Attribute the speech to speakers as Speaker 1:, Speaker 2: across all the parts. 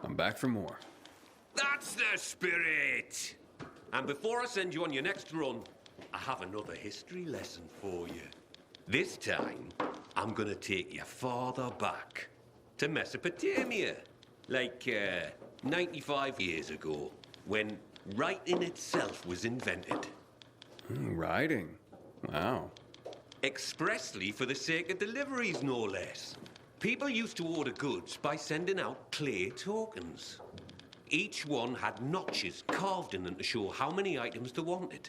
Speaker 1: I'm back for more.
Speaker 2: That's the spirit! And before I send you on your next run, I have another history lesson for you. This time, I'm gonna take you farther back. To Mesopotamia. Like, 95 years ago, when writing itself was invented.
Speaker 1: Writing? Wow.
Speaker 2: Expressly for the sake of deliveries, no less. People used to order goods by sending out clay tokens. Each one had notches carved in them to show how many items they wanted.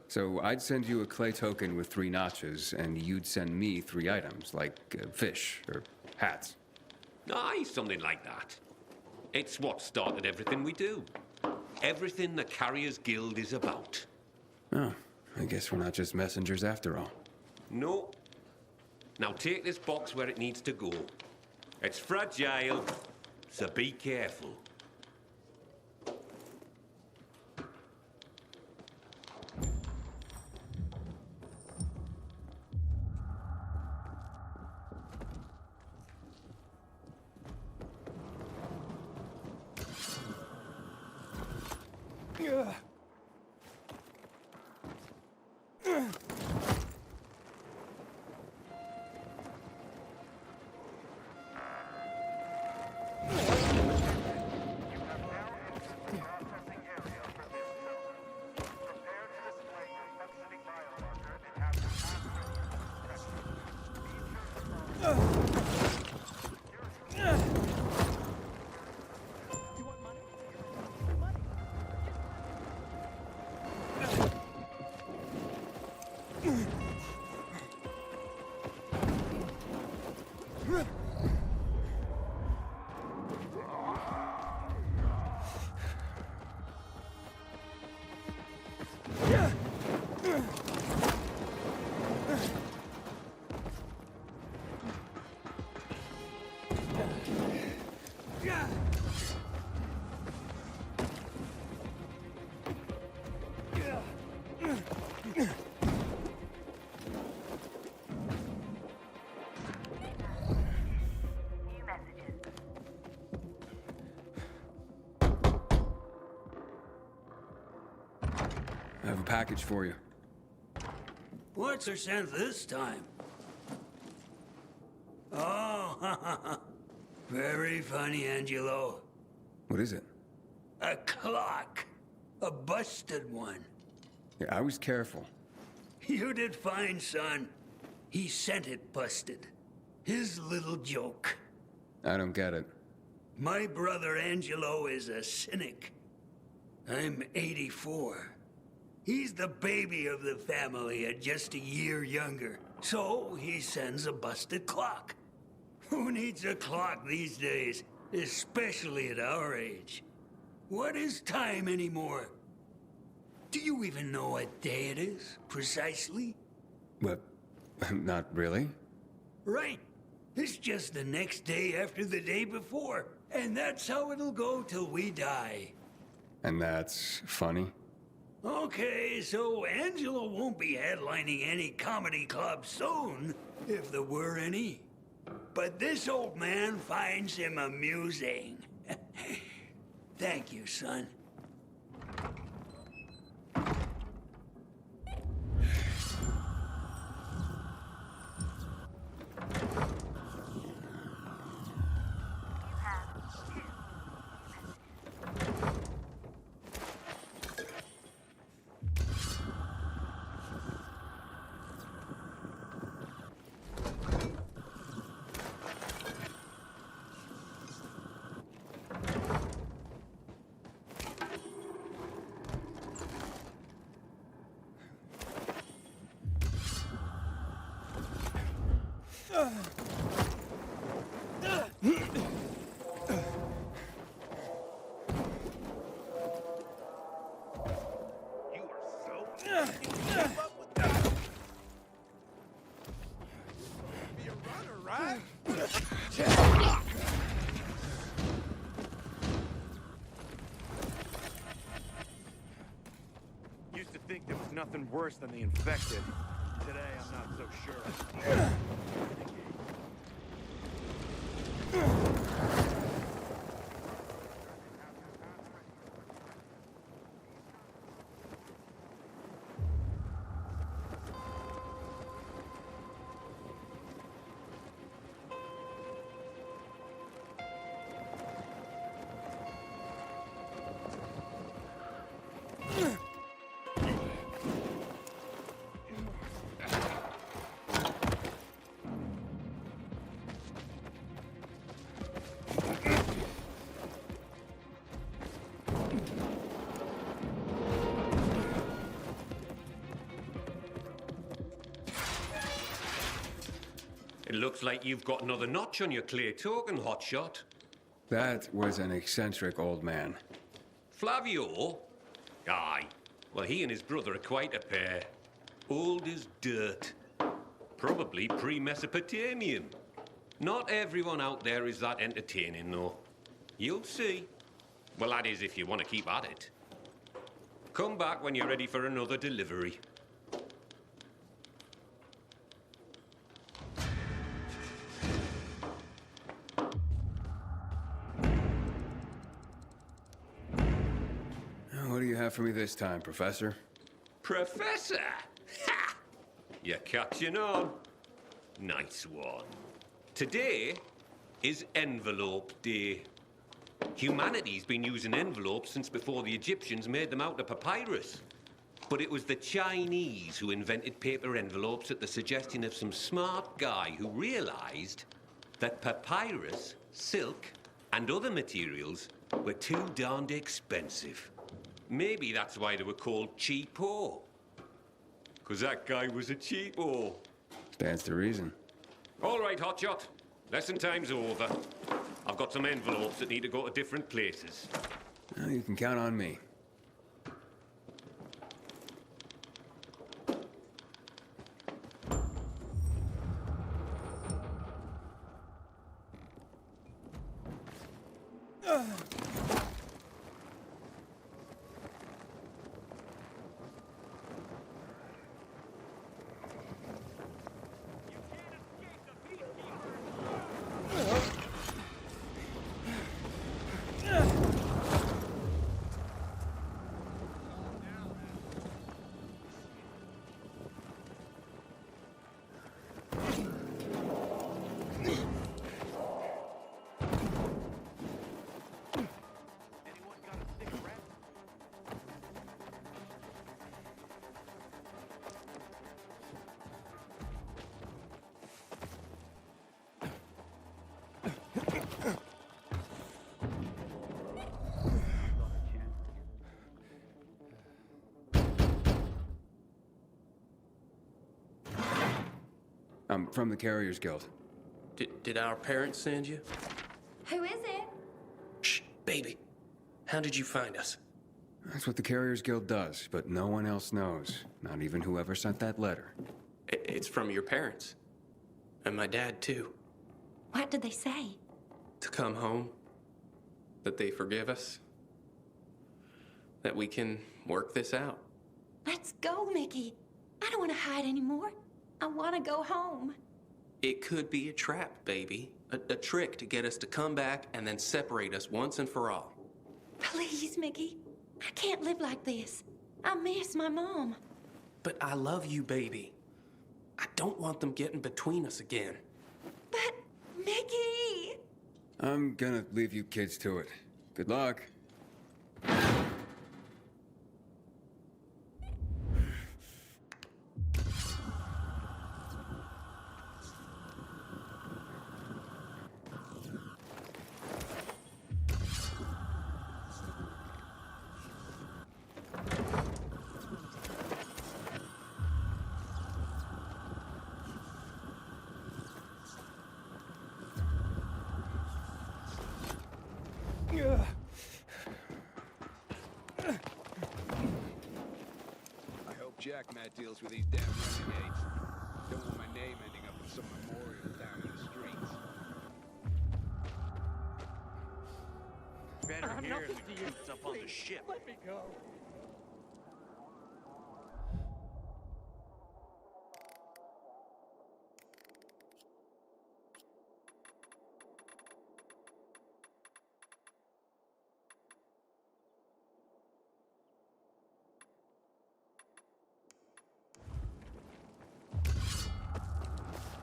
Speaker 1: So I'd send you a clay token with 3 notches, and you'd send me 3 items, like fish or hats.
Speaker 2: Aye, something like that. It's what started everything we do. Everything the Carriers Guild is about.
Speaker 1: Oh, I guess we're not just messengers after all.
Speaker 2: No. Now take this box where it needs to go. It's fragile, so be careful.
Speaker 1: I have a package for you.
Speaker 3: What's her sense this time? Oh, very funny, Angelo.
Speaker 1: What is it?
Speaker 3: A clock. A busted one.
Speaker 1: Yeah, I was careful.
Speaker 3: You did fine, son. He sent it busted. His little joke.
Speaker 1: I don't get it.
Speaker 3: My brother Angelo is a cynic. I'm 84. He's the baby of the family at just a year younger. So he sends a busted clock. Who needs a clock these days, especially at our age? What is time anymore? Do you even know what day it is, precisely?
Speaker 1: What? Not really.
Speaker 3: Right. It's just the next day after the day before. And that's how it'll go till we die.
Speaker 1: And that's funny?
Speaker 3: Okay, so Angelo won't be headlining any comedy club soon, if there were any. But this old man finds him amusing. Thank you, son.
Speaker 4: nothing worse than the infected. Today, I'm not so sure.
Speaker 2: It looks like you've got another notch on your clay token, hotshot.
Speaker 1: That was an eccentric old man.
Speaker 2: Flavio? Aye. Well, he and his brother are quite a pair. Old as dirt. Probably pre-Mesopotamian. Not everyone out there is that entertaining, though. You'll see. Well, that is if you want to keep at it. Come back when you're ready for another delivery.
Speaker 1: What do you have for me this time, Professor?
Speaker 2: Professor? Ha! You're catching on. Nice one. Today is Envelope Day. Humanity's been using envelopes since before the Egyptians made them out of papyrus. But it was the Chinese who invented paper envelopes at the suggestion of some smart guy who realized that papyrus, silk, and other materials were too darned expensive. Maybe that's why they were called cheapo. 'Cause that guy was a cheapo.
Speaker 1: Stands to reason.
Speaker 2: All right, hotshot. Lesson time's over. I've got some envelopes that need to go to different places.
Speaker 1: Well, you can count on me. I'm from the Carriers Guild.
Speaker 5: Did our parents send you?
Speaker 6: Who is it?
Speaker 5: Shh, baby. How did you find us?
Speaker 1: That's what the Carriers Guild does, but no one else knows. Not even whoever sent that letter.
Speaker 5: It's from your parents. And my dad, too.
Speaker 6: What did they say?
Speaker 5: To come home. That they forgive us. That we can work this out.
Speaker 6: Let's go, Mickey. I don't want to hide anymore. I want to go home.
Speaker 5: It could be a trap, baby. A trick to get us to come back and then separate us once and for all.
Speaker 6: Please, Mickey. I can't live like this. I miss my mom.
Speaker 5: But I love you, baby. I don't want them getting between us again.
Speaker 6: But, Mickey!
Speaker 1: I'm gonna leave you kids to it. Good luck.
Speaker 7: I hope Jack Matt deals with these damn renegades. Don't want my name ending up in some memorial down in the streets.
Speaker 4: Better hear the up on the ship.
Speaker 8: Let me go.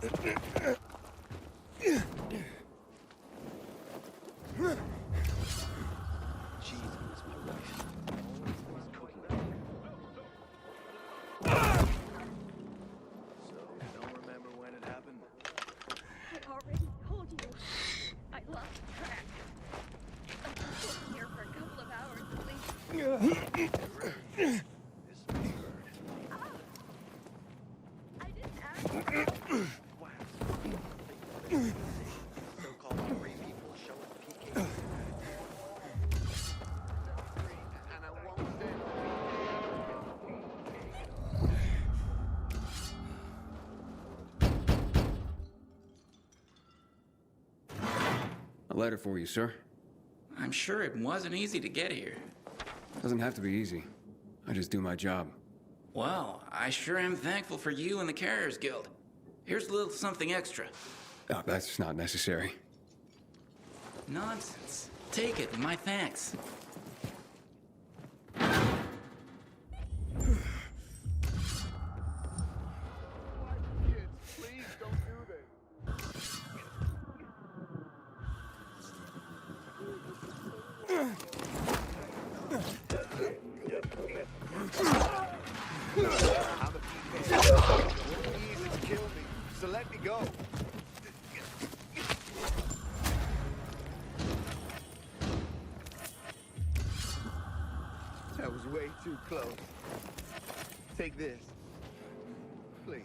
Speaker 4: Don't remember when it happened?
Speaker 8: I already told you. I lost track. I've been sitting here for a couple of hours at least. Ah! I didn't ask.
Speaker 4: So-called free people showing PK. And I won't stand
Speaker 1: A letter for you, sir.
Speaker 9: I'm sure it wasn't easy to get here.
Speaker 1: Doesn't have to be easy. I just do my job.
Speaker 9: Well, I sure am thankful for you and the Carriers Guild. Here's a little something extra.
Speaker 1: Oh, that's not necessary.
Speaker 9: Nonsense. Take it, my thanks.
Speaker 4: kids. Please don't do this. I'm a PK. Wouldn't be easy to kill me, so let me go. That was way too close. Take this. Please.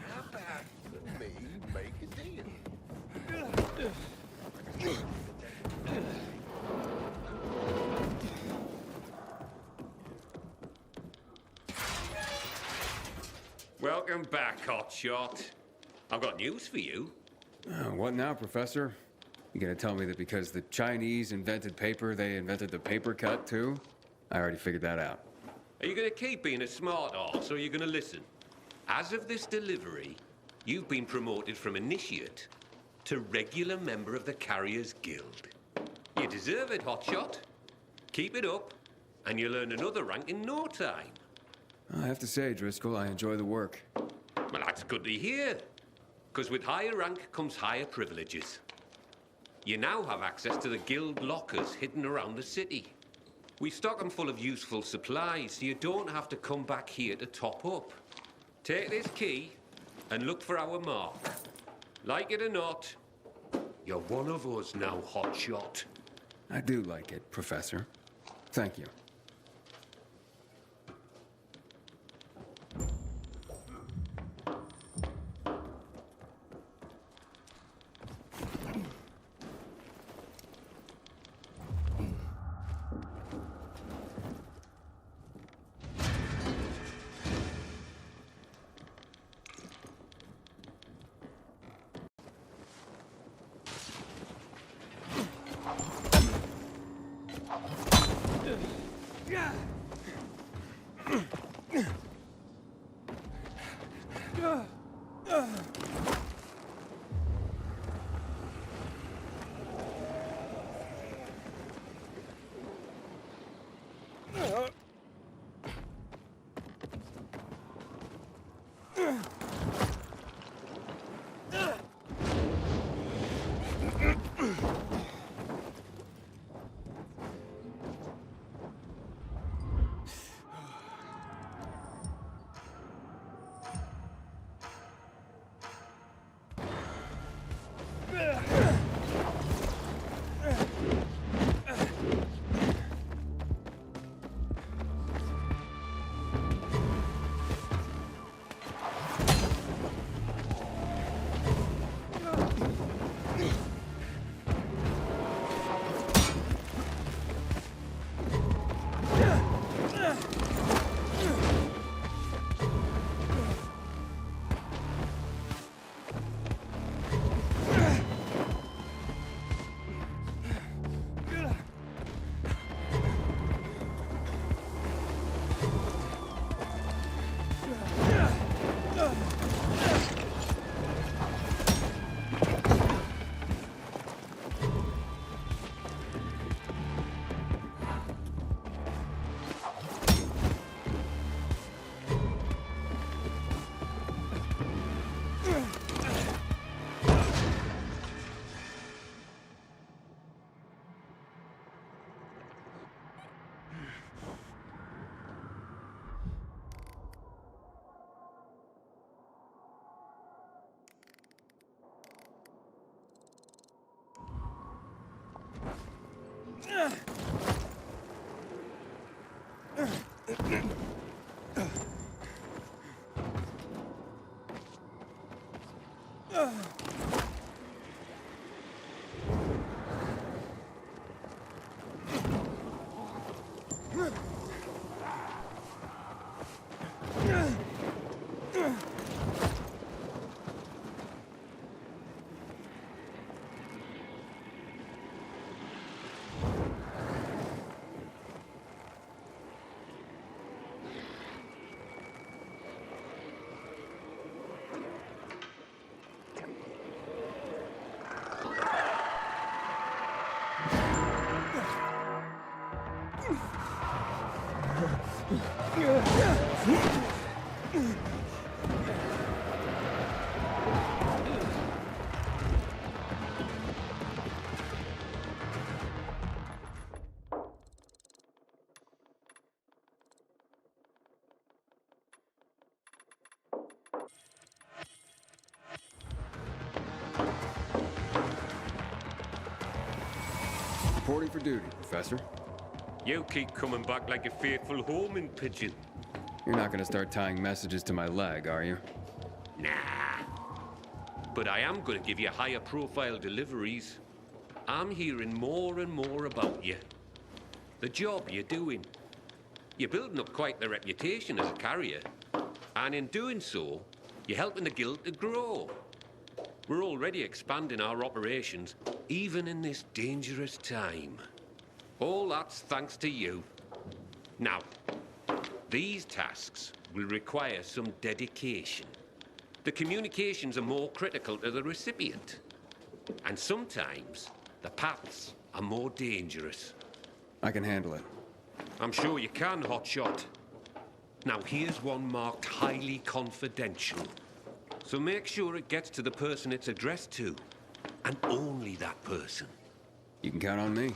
Speaker 4: Half-ass and me make a deal.
Speaker 2: Welcome back, hotshot. I've got news for you.
Speaker 1: What now, Professor? You gonna tell me that because the Chinese invented paper, they invented the paper cut too? I already figured that out.
Speaker 2: Are you going to keep being a smart arse, or are you going to listen? As of this delivery, you've been promoted from initiate to regular member of the Carriers Guild. You deserve it, hotshot. Keep it up, and you'll earn another rank in no time.
Speaker 1: I have to say, Driscoll, I enjoy the work.
Speaker 2: Well, that's good to hear. Because with higher rank comes higher privileges. You now have access to the guild lockers hidden around the city. We stock them full of useful supplies, so you don't have to come back here to top up. Take this key and look for our mark. Like it or not, you're one of us now, hotshot.
Speaker 1: I do like it, Professor. Thank you. Reporting for duty, Professor.
Speaker 2: You keep coming back like a faithful homing pigeon.
Speaker 1: You're not gonna start tying messages to my leg, are you?
Speaker 2: Nah. But I am going to give you higher profile deliveries. I'm hearing more and more about you. The job you're doing. You're building up quite the reputation as a carrier. And in doing so, you're helping the guild to grow. We're already expanding our operations, even in this dangerous time. All that's thanks to you. Now, these tasks will require some dedication. The communications are more critical to the recipient. And sometimes, the paths are more dangerous.
Speaker 1: I can handle it.
Speaker 2: I'm sure you can, Hotshot. Now, here's one marked highly confidential. So make sure it gets to the person it's addressed to. And only that person.
Speaker 1: You can count on me.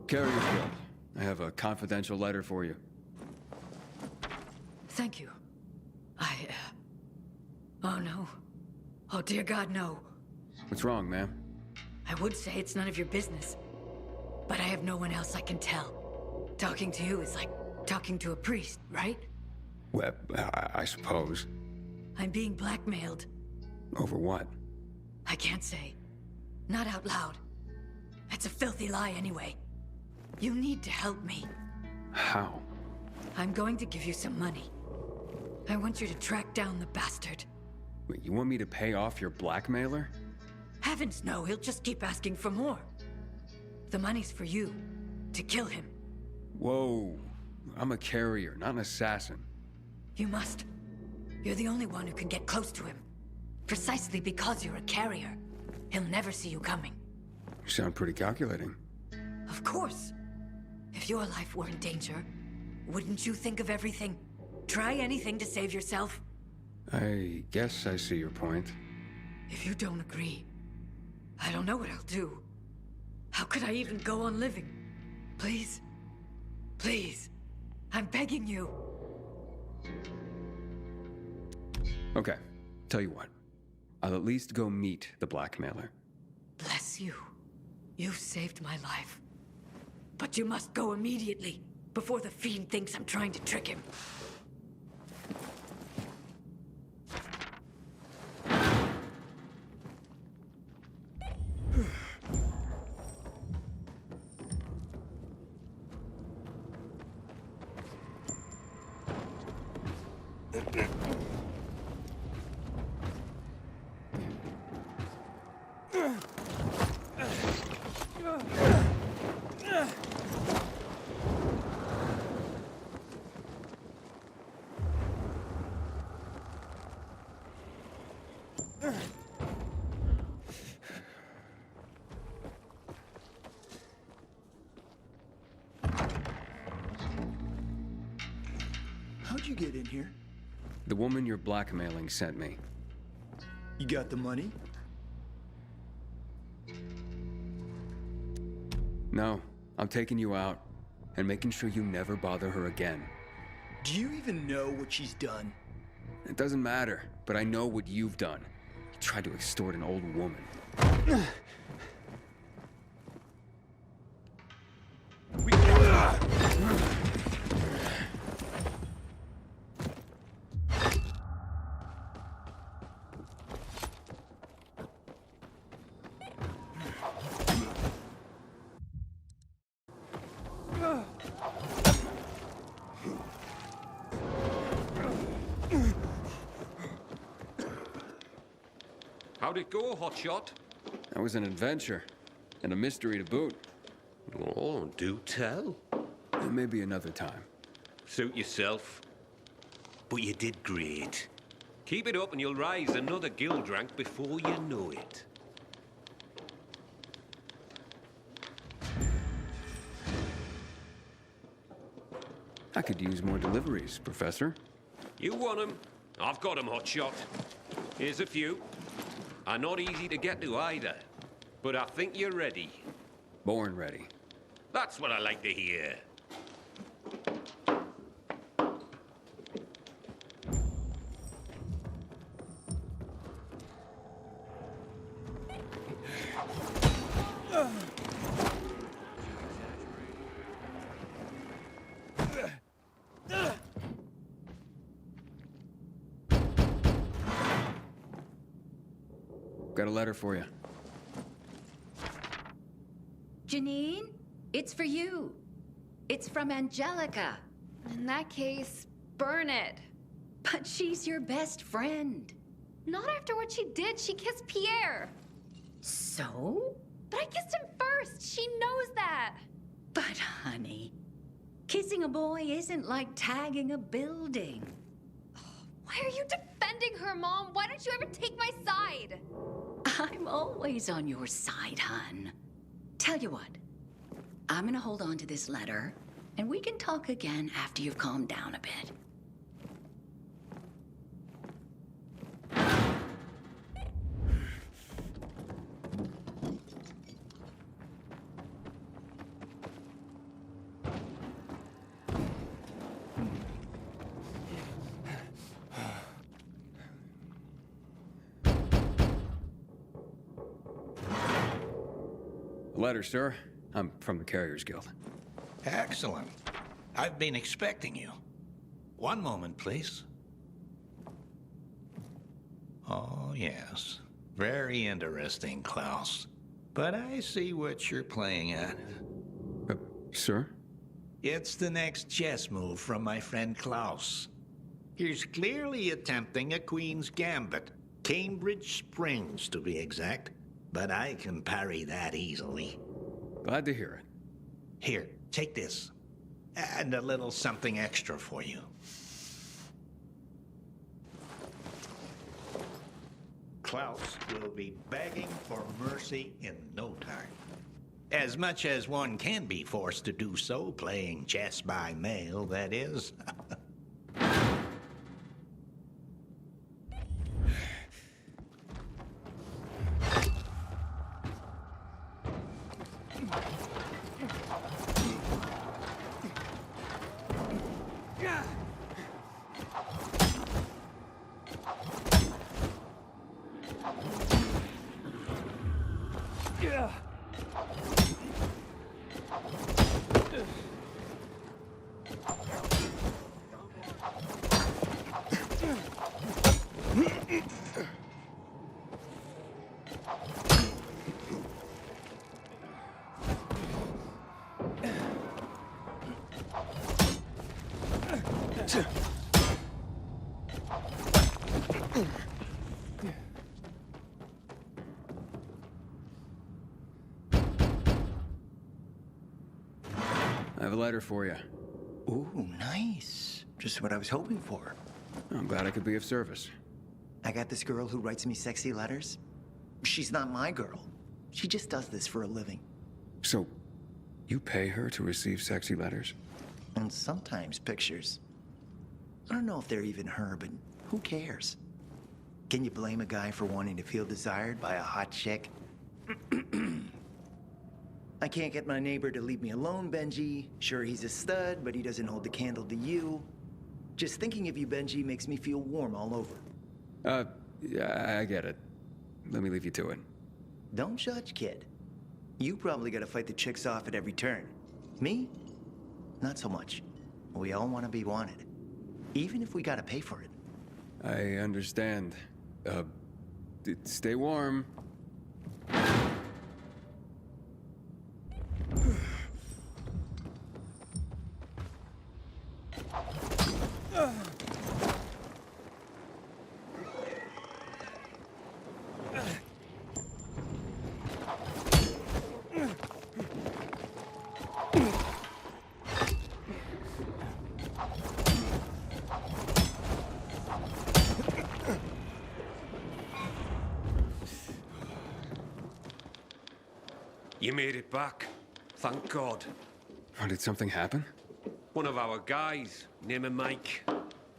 Speaker 1: Carrier's Guild. I have a confidential letter for you.
Speaker 10: Thank you. Oh no. Oh dear God, no.
Speaker 1: What's wrong, ma'am?
Speaker 10: I would say it's none of your business, but I have no one else I can tell. Talking to you is like talking to a priest, right?
Speaker 1: Well, I suppose.
Speaker 10: I'm being blackmailed.
Speaker 1: Over what?
Speaker 10: I can't say. Not out loud. It's a filthy lie anyway. You need to help me.
Speaker 1: How?
Speaker 10: I'm going to give you some money. I want you to track down the bastard.
Speaker 1: Wait, you want me to pay off your blackmailer?
Speaker 10: Heavens no, he'll just keep asking for more. The money's for you, to kill him.
Speaker 1: Whoa. I'm a carrier, not an assassin.
Speaker 10: You must. You're the only one who can get close to him. Precisely because you're a carrier. He'll never see you coming.
Speaker 1: You sound pretty calculating.
Speaker 10: Of course. If your life were in danger, wouldn't you think of everything? Try anything to save yourself?
Speaker 1: I guess I see your point.
Speaker 10: If you don't agree, I don't know what I'll do. How could I even go on living? Please? Please. I'm begging you.
Speaker 1: Okay, tell you what. I'll at least go meet the blackmailer.
Speaker 10: Bless you. You've saved my life. But you must go immediately, before the fiend thinks I'm trying to trick him.
Speaker 11: How'd you get in here?
Speaker 1: The woman you're blackmailing sent me.
Speaker 11: You got the money?
Speaker 1: No, I'm taking you out and making sure you never bother her again.
Speaker 11: Do you even know what she's done?
Speaker 1: It doesn't matter, but I know what you've done. You tried to extort an old woman.
Speaker 2: How'd it go, Hotshot?
Speaker 1: That was an adventure. And a mystery to boot.
Speaker 2: Oh, do tell.
Speaker 1: Maybe another time.
Speaker 2: Suit yourself. But you did great. Keep it up and you'll rise another guild rank before you know it.
Speaker 1: I could use more deliveries, Professor.
Speaker 2: You want 'em? I've got 'em, hotshot. Here's a few. Are not easy to get to either. But I think you're ready.
Speaker 1: Born ready.
Speaker 2: That's what I like to hear.
Speaker 1: Got a letter for you.
Speaker 6: Janine, it's for you. It's from Angelica.
Speaker 8: In that case, burn it.
Speaker 6: But she's your best friend.
Speaker 8: Not after what she did. She kissed Pierre.
Speaker 6: So?
Speaker 8: But I kissed him first. She knows that.
Speaker 6: But honey, kissing a boy isn't like tagging a building.
Speaker 8: Why are you defending her, Mom? Why don't you ever take my side?
Speaker 6: I'm always on your side, hon. Tell you what, I'm gonna hold on to this letter, and we can talk again after you've calmed down a bit.
Speaker 1: Letter, sir. I'm from the Carriers Guild.
Speaker 12: Excellent. I've been expecting you. One moment, please. Oh, yes. Very interesting, Klaus. But I see what you're playing at.
Speaker 1: Sir?
Speaker 12: It's the next chess move from my friend Klaus. He's clearly attempting a Queen's Gambit. Cambridge Springs, to be exact. But I can parry that easily.
Speaker 1: Glad to hear it.
Speaker 12: Here, take this. And a little something extra for you. Klaus will be begging for mercy in no time. As much as one can be forced to do so, playing chess by mail, that is.
Speaker 1: I have a letter for you.
Speaker 11: Ooh, nice. Just what I was hoping for.
Speaker 1: I'm glad I could be of service.
Speaker 11: I got this girl who writes me sexy letters. She's not my girl. She just does this for a living.
Speaker 1: So, you pay her to receive sexy letters?
Speaker 11: And sometimes pictures. I don't know if they're even her, but who cares? Can you blame a guy for wanting to feel desired by a hot chick? I can't get my neighbor to leave me alone, Benji. Sure, he's a stud, but he doesn't hold the candle to you. Just thinking of you, Benji, makes me feel warm all over.
Speaker 1: Yeah, I get it. Let me leave you to it.
Speaker 11: Don't judge, kid. You probably gotta fight the chicks off at every turn. Me? Not so much. We all want to be wanted. Even if we gotta pay for it.
Speaker 1: I understand. Stay warm.
Speaker 2: You made it back. Thank God.
Speaker 1: Oh, did something happen?
Speaker 2: One of our guys, name him Mike,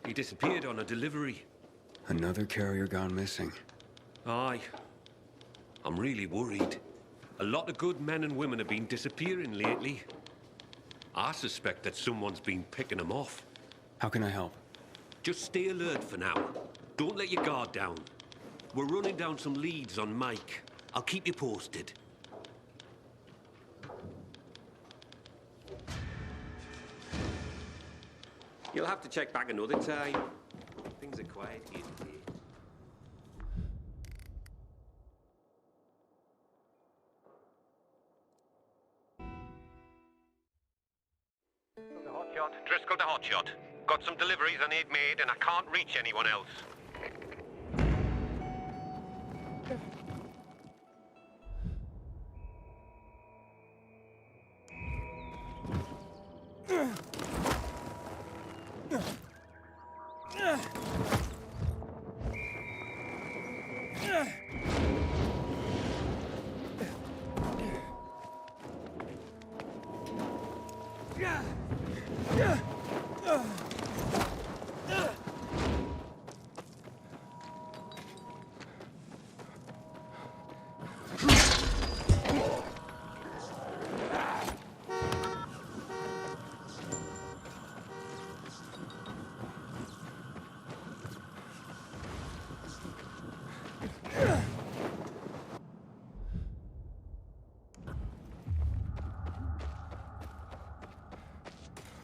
Speaker 2: he disappeared on a delivery.
Speaker 1: Another carrier gone missing.
Speaker 2: Aye. I'm really worried. A lot of good men and women have been disappearing lately. I suspect that someone's been picking them off.
Speaker 1: How can I help?
Speaker 2: Just stay alert for now. Don't let your guard down. We're running down some leads on Mike. I'll keep you posted. You'll have to check back another time. Things are quiet here today.
Speaker 13: The hotshot. Driscoll the hotshot. Got some deliveries I need made and I can't reach anyone else.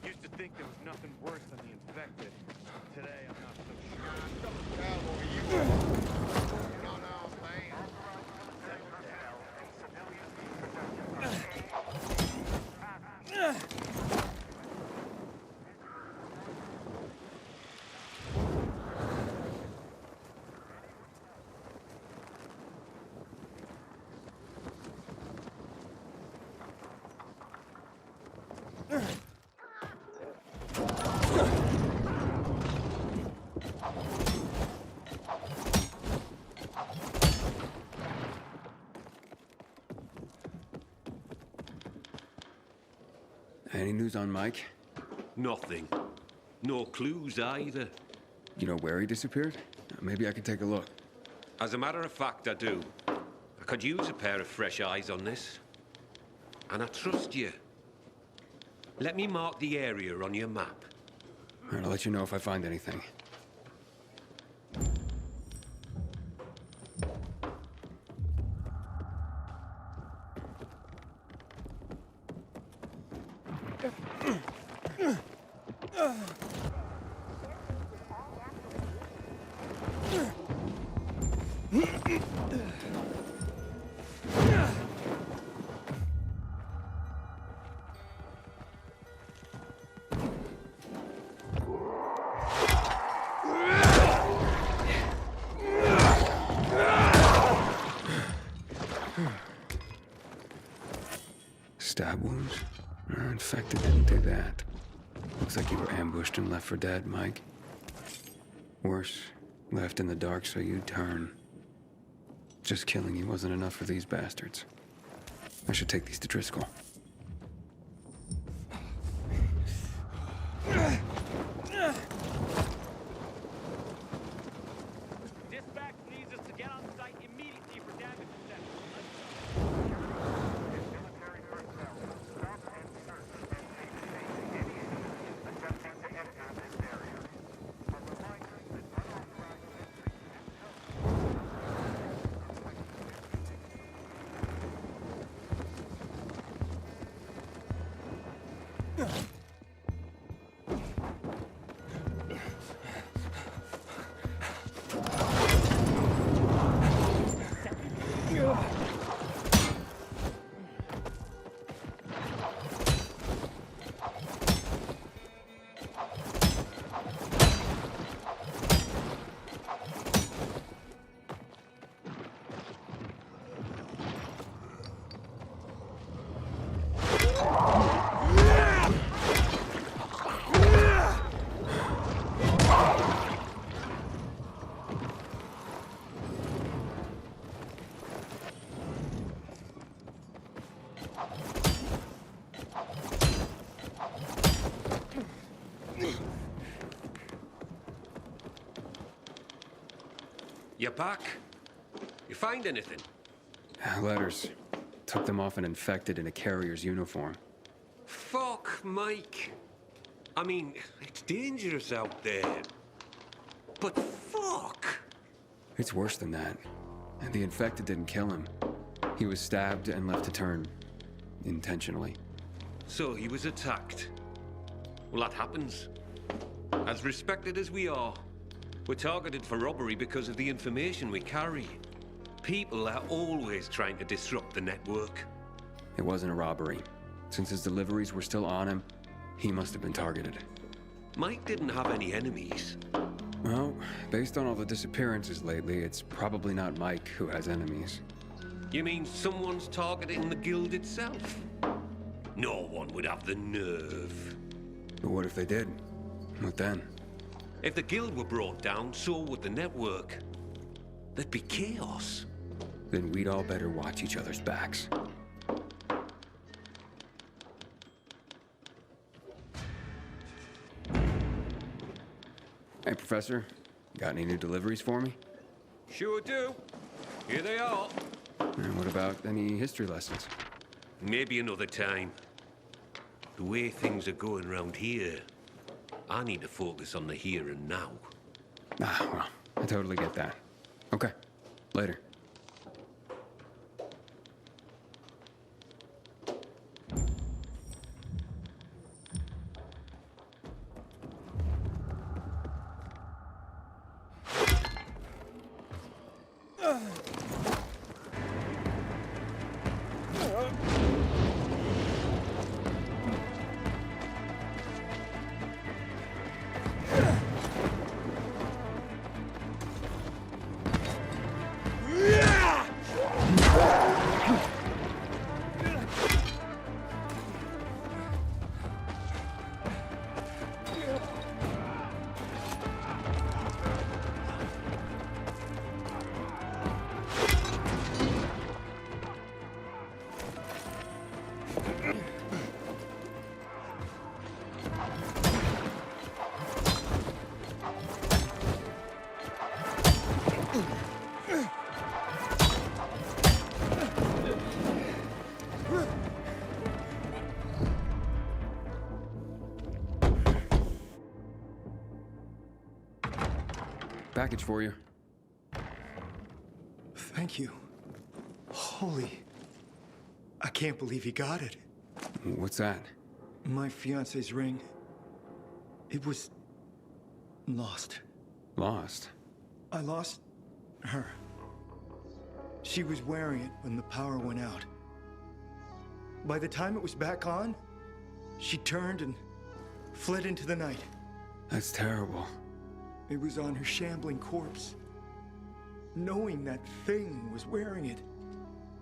Speaker 7: Used to think there was nothing worse than the infected. Today, I'm not so sure. Not our
Speaker 1: Any news on Mike?
Speaker 2: Nothing. No clues either.
Speaker 1: You know where he disappeared? Maybe I could take a look.
Speaker 2: As a matter of fact, I do. I could use a pair of fresh eyes on this. And I trust you. Let me mark the area on your map.
Speaker 1: All right, I'll let you know if I find anything. Stab wounds? Infected didn't do that. Looks like you were ambushed and left for dead, Mike. Worse, left in the dark so you'd turn. Just killing you wasn't enough for these bastards. I should take these to Driscoll.
Speaker 14: Dispatch needs us to get on site immediately for damage
Speaker 2: You're back. You find anything?
Speaker 1: Letters. Took them off an infected in a carrier's uniform.
Speaker 2: Fuck, Mike. I mean, it's dangerous out there. But fuck!
Speaker 1: It's worse than that. And the infected didn't kill him. He was stabbed and left to turn. Intentionally.
Speaker 2: So he was attacked. Well, that happens. As respected as we are, we're targeted for robbery because of the information we carry. People are always trying to disrupt the network.
Speaker 1: It wasn't a robbery. Since his deliveries were still on him, he must have been targeted.
Speaker 2: Mike didn't have any enemies.
Speaker 1: Well, based on all the disappearances lately, it's probably not Mike who has enemies.
Speaker 2: You mean someone's targeting the guild itself? No one would have the nerve.
Speaker 1: But what if they did? What then?
Speaker 2: If the guild were brought down, so would the network. There'd be chaos.
Speaker 1: Then we'd all better watch each other's backs. Hey, Professor. Got any new deliveries for me?
Speaker 2: Sure do. Here they are.
Speaker 1: And what about any history lessons?
Speaker 2: Maybe another time. The way things are going around here, I need to focus on the here and now.
Speaker 1: Ah, well, I totally get that. Okay, later. Package for you.
Speaker 15: Thank you. Holy... I can't believe he got it.
Speaker 1: What's that?
Speaker 15: My fiance's ring. It was... lost.
Speaker 1: Lost?
Speaker 15: I lost... her. She was wearing it when the power went out. By the time it was back on, she turned and fled into the night.
Speaker 1: That's terrible.
Speaker 15: It was on her shambling corpse. Knowing that thing was wearing it,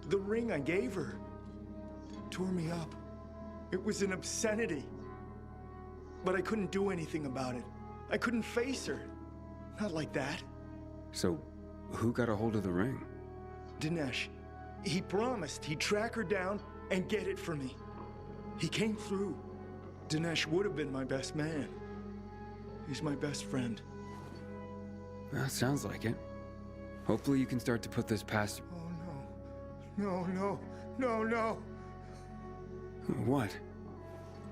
Speaker 15: the ring I gave her, tore me up. It was an obscenity. But I couldn't do anything about it. I couldn't face her. Not like that.
Speaker 1: So, who got a hold of the ring?
Speaker 15: Dinesh. He promised he'd track her down and get it for me. He came through. Dinesh would have been my best man. He's my best friend.
Speaker 1: Well, sounds like it. Hopefully you can start to put this past...
Speaker 15: Oh, no. No.
Speaker 1: What?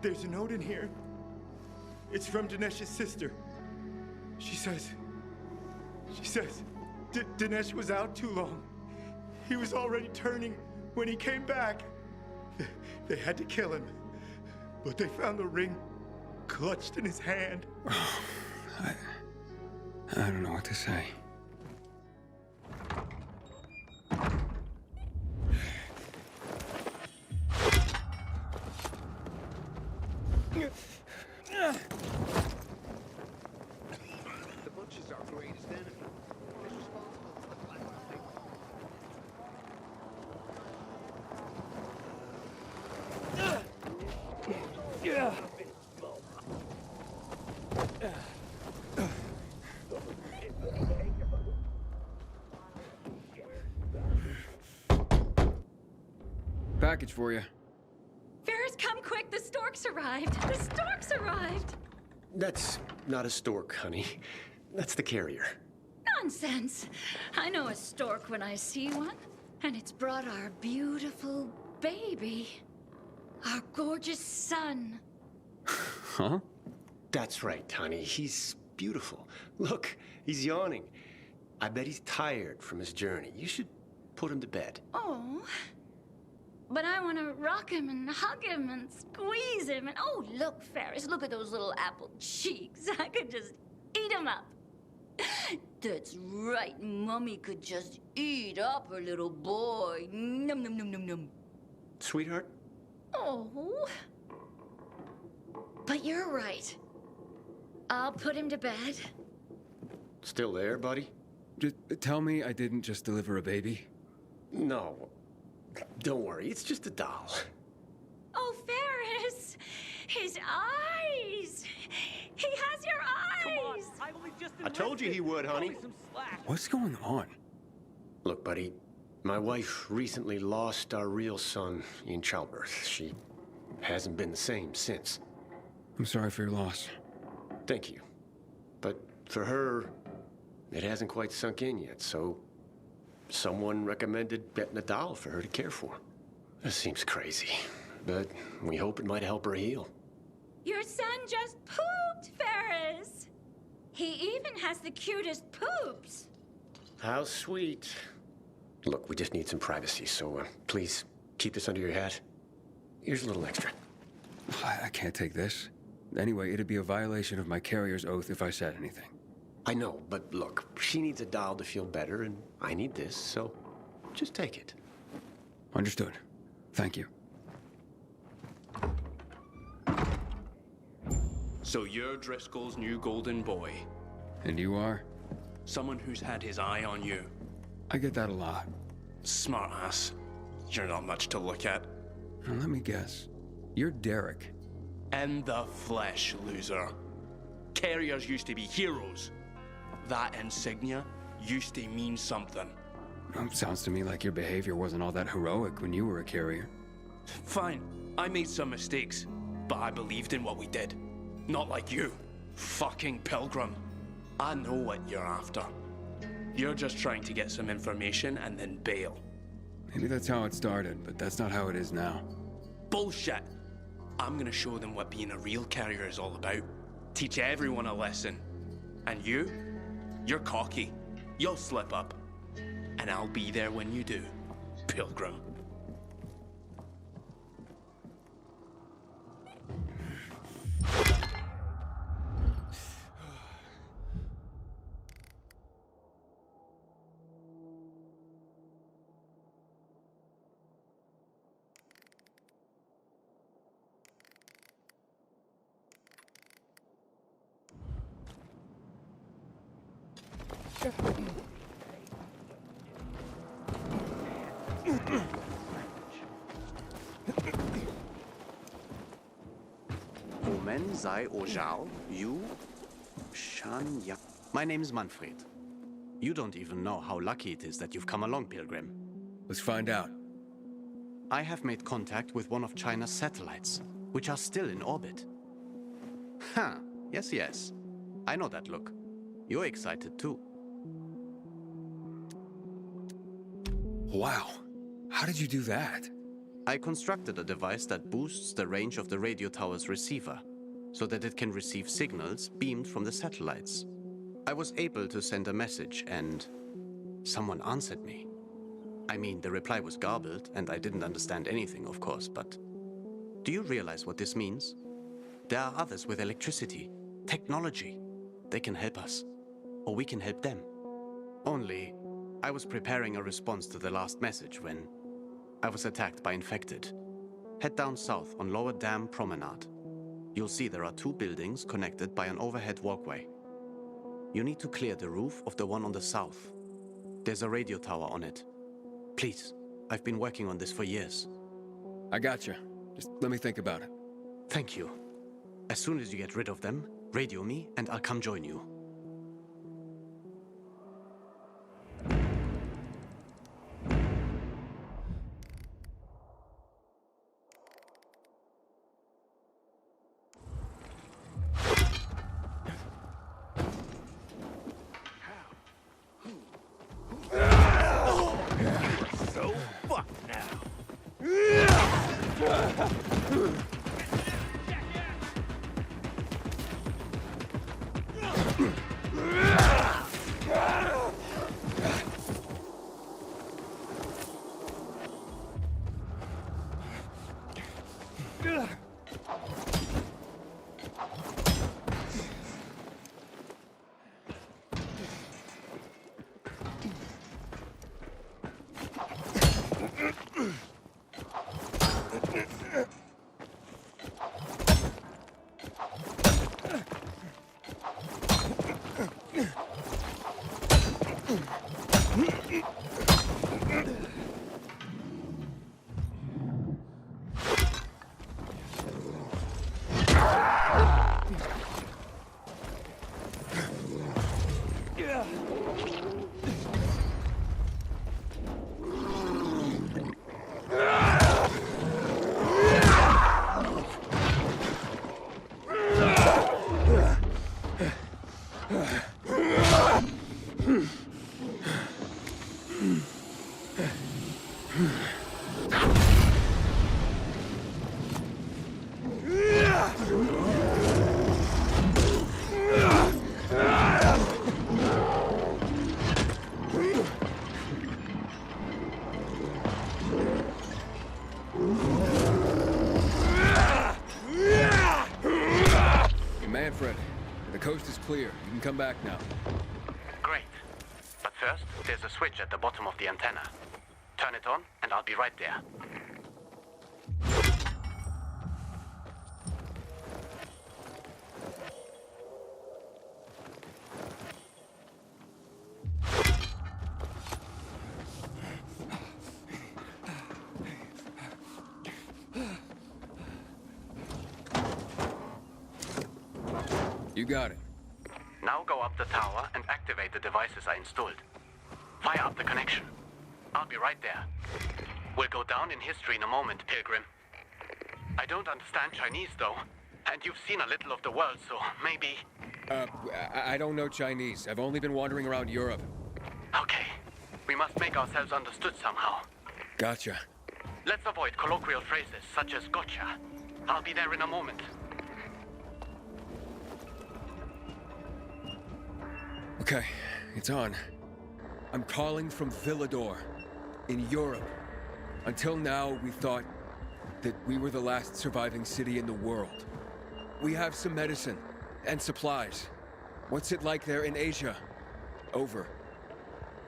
Speaker 15: There's a note in here. It's from Dinesh's sister. She says... Dinesh was out too long. He was already turning when he came back. They had to kill him. But they found the ring clutched in his hand.
Speaker 1: I don't know what to say.
Speaker 4: The bunch is our greatest enemy. It's responsible for the black market.
Speaker 1: Package for you.
Speaker 6: Ferris, come quick. The storks arrived. The storks arrived.
Speaker 16: That's not a stork, honey. That's the carrier.
Speaker 6: Nonsense. I know a stork when I see one, and it's brought our beautiful baby. Our gorgeous son.
Speaker 1: Huh?
Speaker 16: That's right, honey. He's beautiful. Look, he's yawning. I bet he's tired from his journey. You should put him to bed.
Speaker 6: Oh. But I want to rock him and hug him and squeeze him. And oh, look, Ferris, look at those little apple cheeks. I could just eat him up. That's right. Mummy could just eat up her little boy. Num, num, num, num, num.
Speaker 16: Sweetheart?
Speaker 6: Oh. But you're right. I'll put him to bed.
Speaker 16: Still there, buddy?
Speaker 1: Just tell me I didn't just deliver a baby.
Speaker 16: No. Don't worry, it's just a doll.
Speaker 6: Oh, Ferris! His eyes! He has your eyes!
Speaker 14: I only just
Speaker 16: I told you he would, honey.
Speaker 1: What's going on?
Speaker 16: Look, buddy, my wife recently lost our real son in childbirth. She hasn't been the same since.
Speaker 1: I'm sorry for your loss.
Speaker 16: Thank you. But for her, it hasn't quite sunk in yet, so someone recommended getting a doll for her to care for. This seems crazy, but we hope it might help her heal.
Speaker 6: Your son just pooped, Ferris! He even has the cutest poops.
Speaker 16: How sweet. Look, we just need some privacy, so please keep this under your hat. Here's a little extra.
Speaker 1: I can't take this. Anyway, it'd be a violation of my carrier's oath if I said anything.
Speaker 16: I know, but look, she needs a doll to feel better, and I need this, so just take it.
Speaker 1: Understood. Thank you.
Speaker 17: So you're Driscoll's new golden boy.
Speaker 1: And you are?
Speaker 17: Someone who's had his eye on you.
Speaker 1: I get that a lot.
Speaker 17: Smart ass. You're not much to look at.
Speaker 1: Now, let me guess. You're Derek.
Speaker 17: In the flesh, loser. Carriers used to be heroes. That insignia used to mean something.
Speaker 1: Sounds to me like your behavior wasn't all that heroic when you were a carrier.
Speaker 17: Fine, I made some mistakes, but I believed in what we did. Not like you, fucking pilgrim. I know what you're after. You're just trying to get some information and then bail.
Speaker 1: Maybe that's how it started, but that's not how it is now.
Speaker 17: Bullshit! I'm gonna show them what being a real carrier is all about. Teach everyone a lesson. And you're cocky. You'll slip up. And I'll be there when you do, pilgrim.
Speaker 18: Woman sei Ojao, you? Shanya. My name's Manfred. You don't even know how lucky it is that you've come along, Pilgrim.
Speaker 1: Let's find out.
Speaker 18: I have made contact with one of China's satellites, which are still in orbit. Huh, yes. I know that look. You're excited too.
Speaker 1: Wow. How did you do that?
Speaker 18: I constructed a device that boosts the range of the radio tower's receiver, so that it can receive signals beamed from the satellites. I was able to send a message and someone answered me. I mean, the reply was garbled and I didn't understand anything, of course, but do you realize what this means? There are others with electricity, technology. They can help us, or we can help them. Only, I was preparing a response to the last message when I was attacked by infected. Head down south on Lower Dam Promenade. You'll see there are 2 buildings connected by an overhead walkway. You need to clear the roof of the one on the south. There's a radio tower on it. Please, I've been working on this for years.
Speaker 1: I gotcha. Just let me think about it.
Speaker 18: Thank you. As soon as you get rid of them, radio me and I'll come join you.
Speaker 1: Manfred, the coast is clear. You can come back now.
Speaker 18: Great. But first, there's a switch at the bottom of the antenna. Turn it on, and I'll be right there.
Speaker 1: You got it.
Speaker 18: Now go up the tower and activate the devices I installed. Fire up the connection. I'll be right there. We'll go down in history in a moment, Pilgrim. I don't understand Chinese, though. And you've seen a little of the world, so maybe...
Speaker 1: I don't know Chinese. I've only been wandering around Europe.
Speaker 18: Okay. We must make ourselves understood somehow.
Speaker 1: Gotcha.
Speaker 18: Let's avoid colloquial phrases such as gotcha. I'll be there in a moment.
Speaker 1: Okay, it's on. I'm calling from Villador, in Europe. Until now, we thought that we were the last surviving city in the world. We have some medicine and supplies. What's it like there in Asia? Over.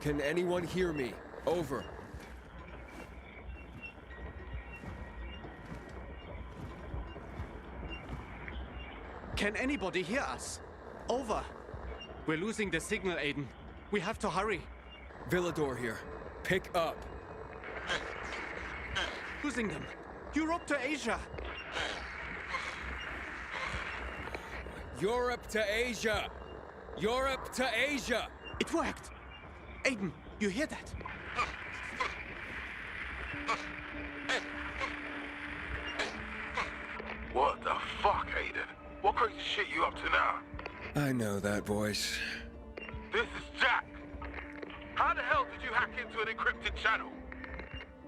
Speaker 1: Can anyone hear me? Over.
Speaker 17: Can anybody hear us? Over. We're losing the signal, Aiden. We have to hurry.
Speaker 1: Villador here. Pick up.
Speaker 17: Losing them. Europe to Asia.
Speaker 1: Europe to Asia! Europe to Asia!
Speaker 17: It worked! Aiden, you hear that?
Speaker 19: What the fuck, Aiden? What crazy shit you up to now?
Speaker 1: I know that voice.
Speaker 19: This is Jack. How the hell did you hack into an encrypted channel?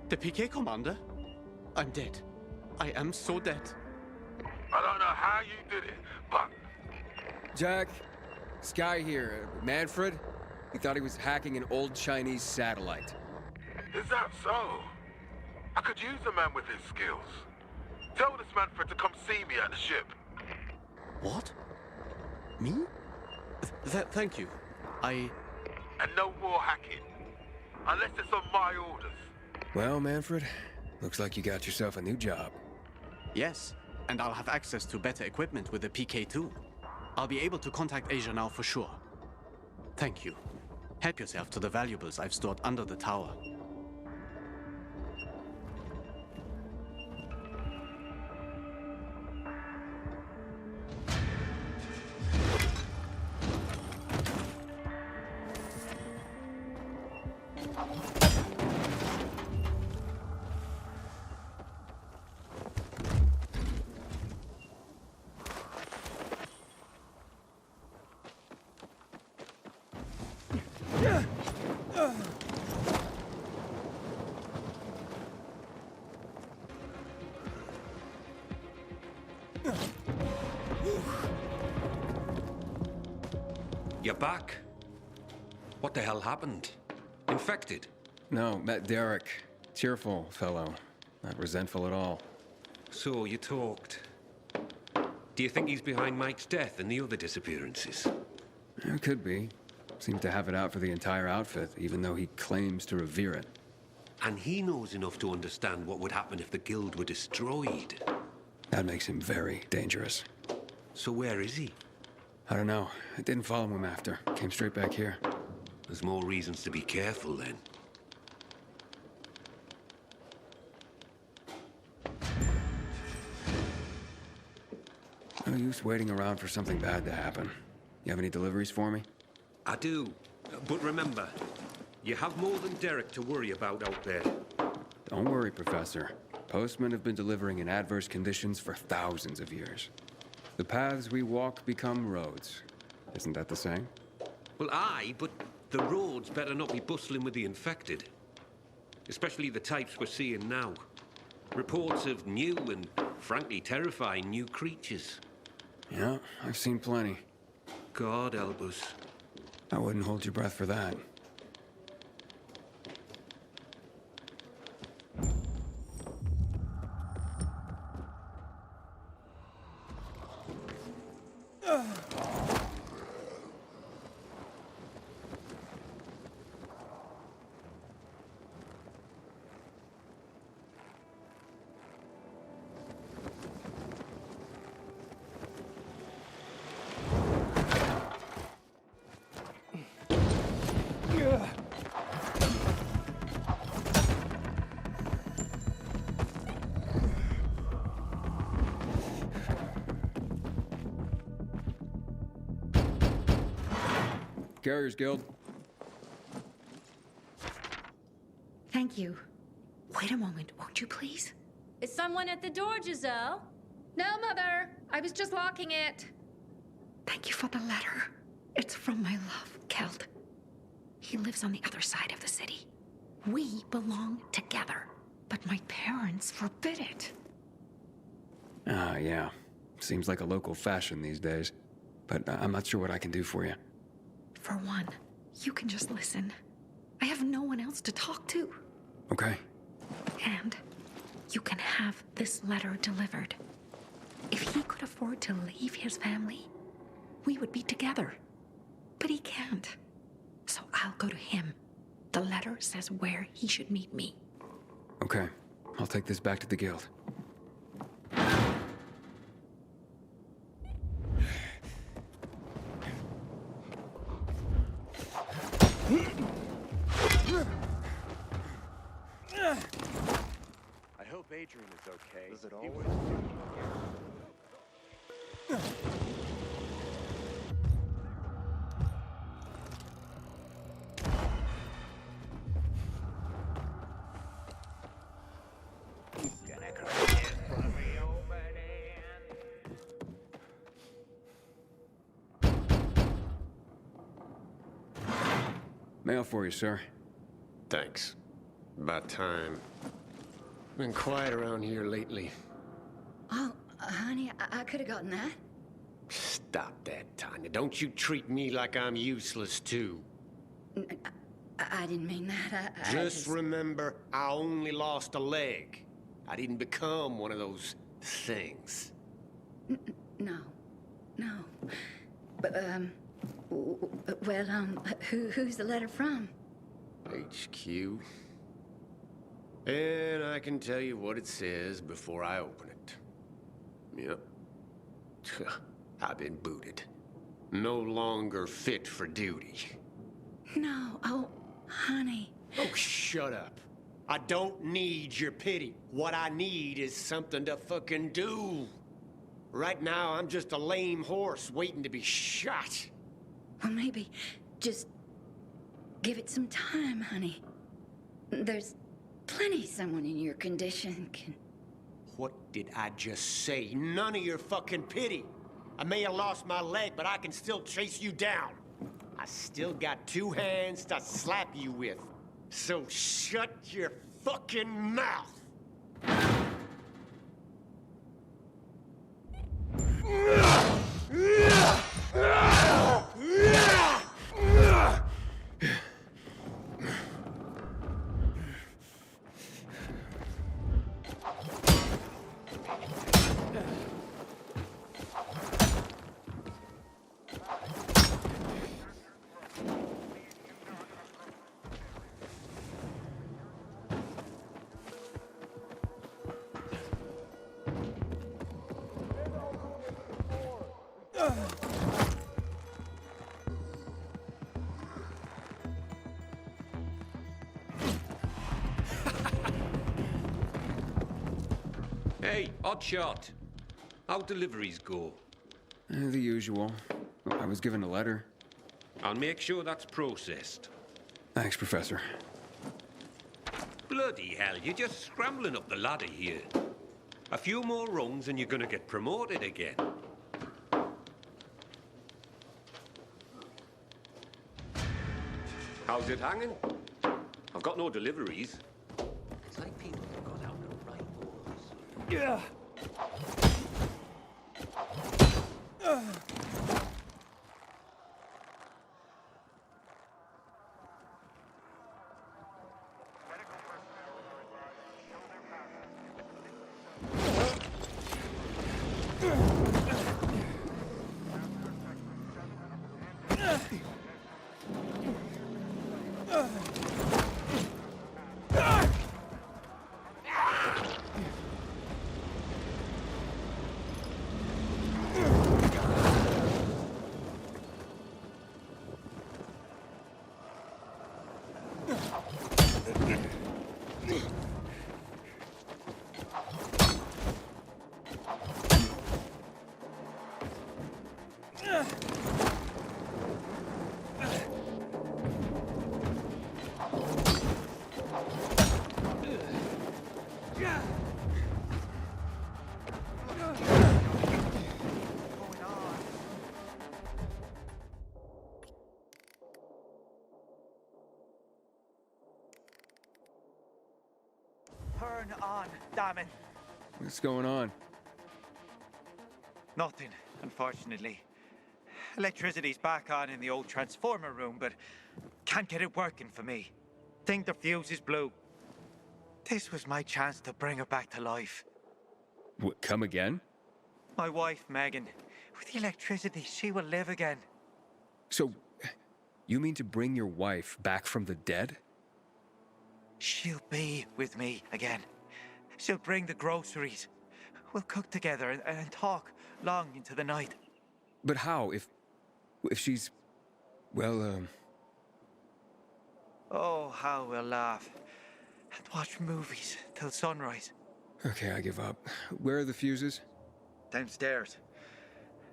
Speaker 17: The PK commander? I'm dead. I am so dead.
Speaker 19: I don't know how you did it, but...
Speaker 1: Jack, Sky here. Manfred? He thought he was hacking an old Chinese satellite.
Speaker 19: Is that so? I could use a man with his skills. Tell this Manfred to come see me at the ship.
Speaker 17: What? Me? Thank you.
Speaker 19: And no more hacking. Unless it's on my orders.
Speaker 1: Well, Manfred, looks like you got yourself a new job.
Speaker 18: Yes, and I'll have access to better equipment with the PK2. I'll be able to contact Asia now for sure. Thank you. Help yourself to the valuables I've stored under the tower.
Speaker 2: You're back. What the hell happened? Infected?
Speaker 1: No, met Derek. Cheerful fellow. Not resentful at all.
Speaker 2: So you talked. Do you think he's behind Mike's death and the other disappearances?
Speaker 1: It could be. Seemed to have it out for the entire outfit, even though he claims to revere it.
Speaker 2: And he knows enough to understand what would happen if the guild were destroyed.
Speaker 1: That makes him very dangerous.
Speaker 2: So where is he?
Speaker 1: I don't know. I didn't follow him after. Came straight back here.
Speaker 2: There's more reasons to be careful then.
Speaker 1: No use waiting around for something bad to happen. You have any deliveries for me?
Speaker 2: I do. But remember, you have more than Derek to worry about out there.
Speaker 1: Don't worry, Professor. Postmen have been delivering in adverse conditions for thousands of years. The paths we walk become roads. Isn't that the same?
Speaker 2: Well, aye, but the roads better not be bustling with the infected. Especially the types we're seeing now. Reports of new and, frankly, terrifying new creatures.
Speaker 1: Yeah, I've seen plenty.
Speaker 2: God help us.
Speaker 1: I wouldn't hold your breath for that. Carriers Guild.
Speaker 10: Thank you. Wait a moment, won't you please?
Speaker 6: Is someone at the door, Giselle?
Speaker 8: No, Mother. I was just locking it.
Speaker 10: Thank you for the letter. It's from my love, Kelt. He lives on the other side of the city. We belong together, but my parents forbid it.
Speaker 1: Ah, yeah. Seems like a local fashion these days. But I'm not sure what I can do for you.
Speaker 10: For one, you can just listen. I have no one else to talk to.
Speaker 1: Okay.
Speaker 10: And you can have this letter delivered. If he could afford to leave his family, we would be together. But he can't. So I'll go to him. The letter says where he should meet me.
Speaker 1: Okay. I'll take this back to the guild.
Speaker 7: I hope Adrian is okay.
Speaker 4: Does it
Speaker 7: He
Speaker 4: always
Speaker 7: was-
Speaker 1: Mail for you, sir.
Speaker 16: Thanks. About time. Been quiet around here lately.
Speaker 6: Oh, honey, I could have gotten that.
Speaker 16: Stop that, Tanya. Don't you treat me like I'm useless, too.
Speaker 6: I didn't mean that. I
Speaker 16: Just remember, I only lost a leg. I didn't become one of those things.
Speaker 6: No. But, who's the letter from?
Speaker 16: HQ. And I can tell you what it says before I open it. Yep. I've been booted. No longer fit for duty.
Speaker 6: No. Oh, honey.
Speaker 16: Oh, shut up. I don't need your pity. What I need is something to fucking do. Right now, I'm just a lame horse waiting to be shot.
Speaker 6: Well, maybe just give it some time, honey. There's plenty someone in your condition can...
Speaker 16: What did I just say? None of your fucking pity. I may have lost my leg, but I can still chase you down. I still got two hands to slap you with. So shut your fucking mouth!
Speaker 2: Hey, Oddshot. How'd deliveries go?
Speaker 1: The usual. I was given a letter.
Speaker 2: I'll make sure that's processed.
Speaker 1: Thanks, Professor.
Speaker 2: Bloody hell, you're just scrambling up the ladder here. A few more rungs and you're gonna get promoted again. How's it hanging? I've got no deliveries. It's like people have got out of right balls.
Speaker 15: Yeah.
Speaker 4: Turn on, damn it.
Speaker 1: What's going on?
Speaker 4: Nothing, unfortunately. Electricity's back on in the old transformer room, but can't get it working for me. Think the fuse is blue. This was my chance to bring her back to life.
Speaker 1: What, come again?
Speaker 4: My wife, Megan. With the electricity, she will live again.
Speaker 1: So, you mean to bring your wife back from the dead?
Speaker 4: She'll be with me again. She'll bring the groceries. We'll cook together and talk long into the night.
Speaker 1: But how, if she's... well,
Speaker 4: Oh, how we'll laugh. And watch movies till sunrise.
Speaker 1: Okay, I give up. Where are the fuses?
Speaker 4: Downstairs.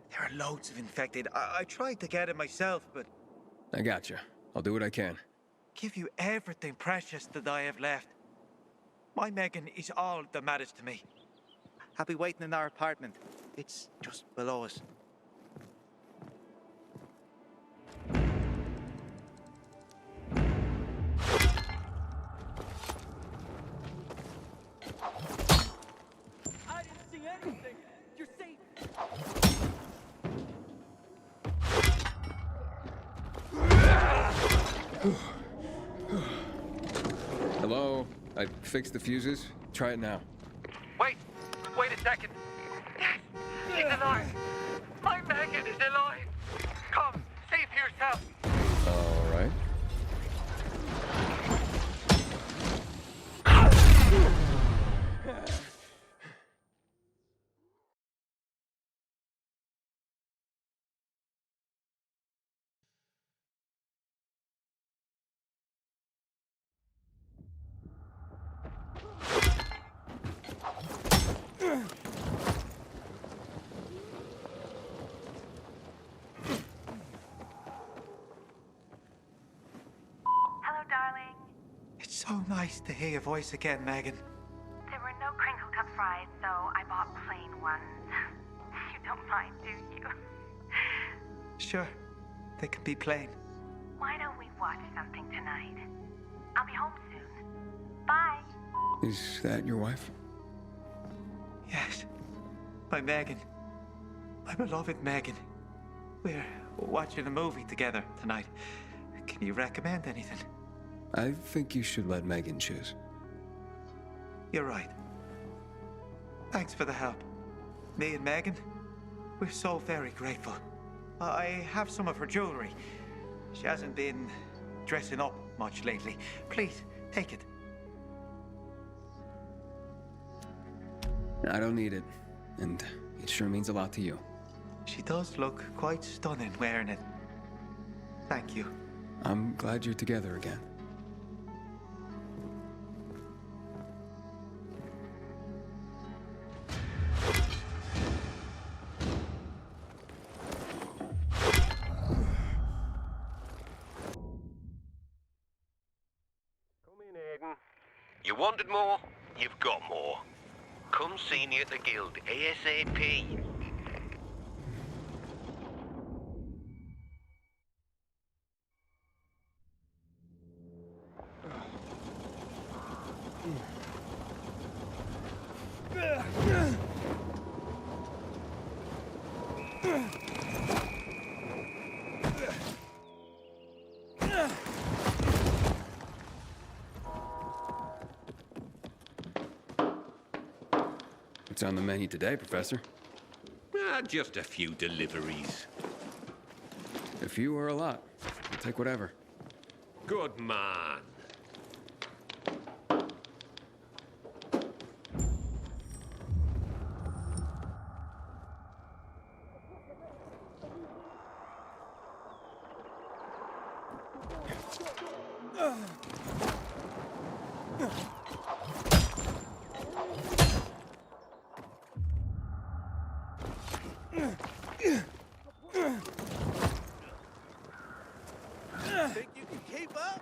Speaker 4: There are loads of infected. I tried to get it myself, but...
Speaker 1: I gotcha. I'll do what I can.
Speaker 4: Give you everything precious that I have left. My Megan is all that matters to me. I'll be waiting in our apartment. It's just below us.
Speaker 14: I didn't see anything. You're safe.
Speaker 1: Hello? I fixed the fuses. Try it now.
Speaker 4: Wait a second. Yes, she's alive. My Megan is alive. Come, see for yourself.
Speaker 1: All right.
Speaker 20: Hello, darling.
Speaker 4: It's so nice to hear your voice again, Megan.
Speaker 20: There were no crinkle cut fries, so I bought plain ones. You don't mind, do you?
Speaker 4: Sure, they can be plain.
Speaker 20: Why don't we watch something tonight? I'll be home soon. Bye.
Speaker 1: Is that your wife?
Speaker 4: Yes, my Megan. My beloved Megan. We're watching a movie together tonight. Can you recommend anything?
Speaker 1: I think you should let Megan choose.
Speaker 4: You're right. Thanks for the help. Me and Megan, we're so very grateful. I have some of her jewelry. She hasn't been dressing up much lately. Please, take it.
Speaker 1: I don't need it, and it sure means a lot to you.
Speaker 4: She does look quite stunning wearing it. Thank you.
Speaker 1: I'm glad you're together again.
Speaker 13: wanted more, you've got more. Come see me at the guild, ASAP.
Speaker 1: What's on the menu today, Professor?
Speaker 2: Just a few deliveries.
Speaker 1: A few or a lot. I'll take whatever.
Speaker 2: Good man.
Speaker 7: Think you can keep up?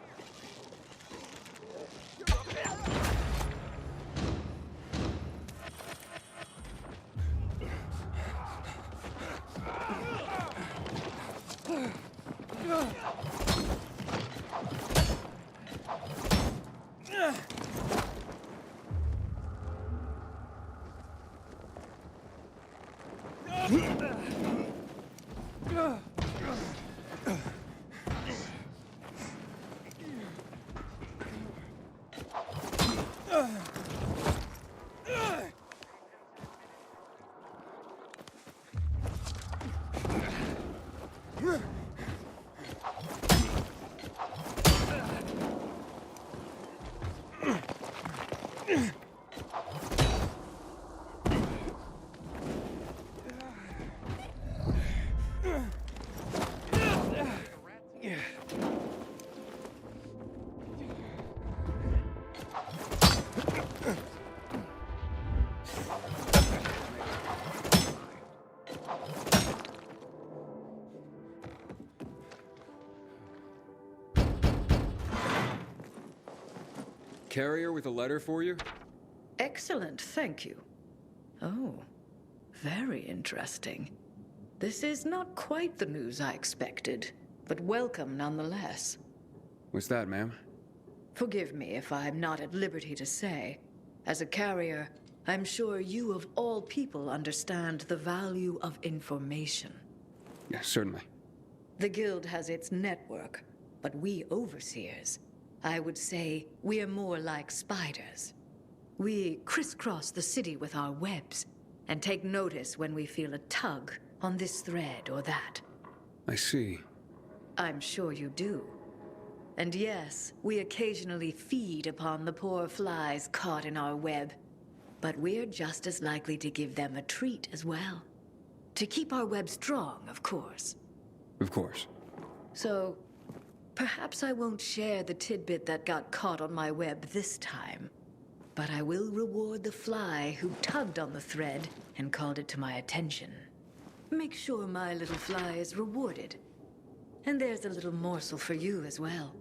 Speaker 1: Carrier with a letter for you?
Speaker 21: Excellent, thank you. Oh, very interesting. This is not quite the news I expected, but welcome nonetheless.
Speaker 1: What's that, ma'am?
Speaker 21: Forgive me if I'm not at liberty to say. As a carrier, I'm sure you of all people understand the value of information.
Speaker 1: Yeah, certainly.
Speaker 21: The Guild has its network, but we overseers, I would say we're more like spiders. We crisscross the city with our webs and take notice when we feel a tug on this thread or that.
Speaker 1: I see.
Speaker 21: I'm sure you do. And yes, we occasionally feed upon the poor flies caught in our web. But we're just as likely to give them a treat as well. To keep our web strong, of course.
Speaker 1: Of course.
Speaker 21: So, perhaps I won't share the tidbit that got caught on my web this time. But I will reward the fly who tugged on the thread and called it to my attention. Make sure my little fly is rewarded. And there's a little morsel for you as well.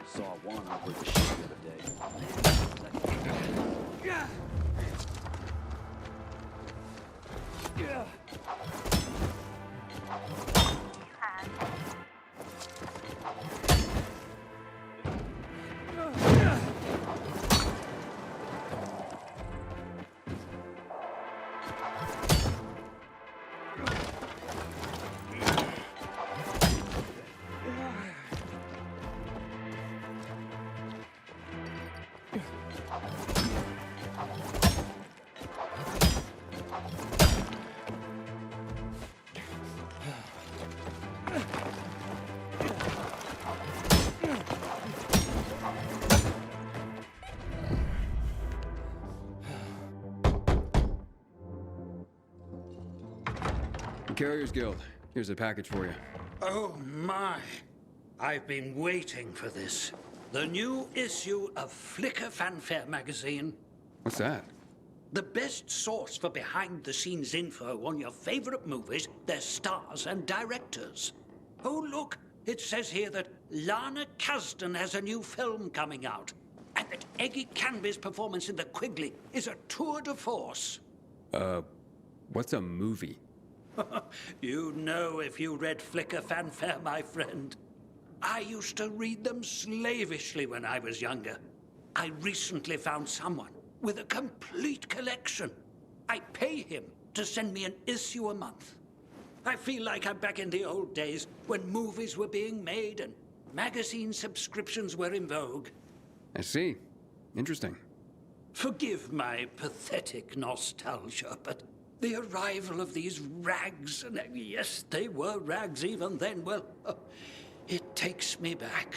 Speaker 22: Saw one over the ship the other day.
Speaker 1: Carriers Guild. Here's a package for you.
Speaker 3: Oh my! I've been waiting for this. The new issue of Flicker Fanfare magazine.
Speaker 1: What's that?
Speaker 3: The best source for behind-the-scenes info on your favorite movies, their stars and directors. Oh look, it says here that Lana Kasdan has a new film coming out, and that Eggy Canby's performance in The Quigley is a tour de force.
Speaker 1: What's a movie?
Speaker 3: You know if you read Flicker Fanfare, my friend. I used to read them slavishly when I was younger. I recently found someone with a complete collection. I pay him to send me an issue a month. I feel like I'm back in the old days when movies were being made and magazine subscriptions were in vogue.
Speaker 1: I see. Interesting.
Speaker 3: Forgive my pathetic nostalgia, but the arrival of these rags, and yes, they were rags even then, well, it takes me back.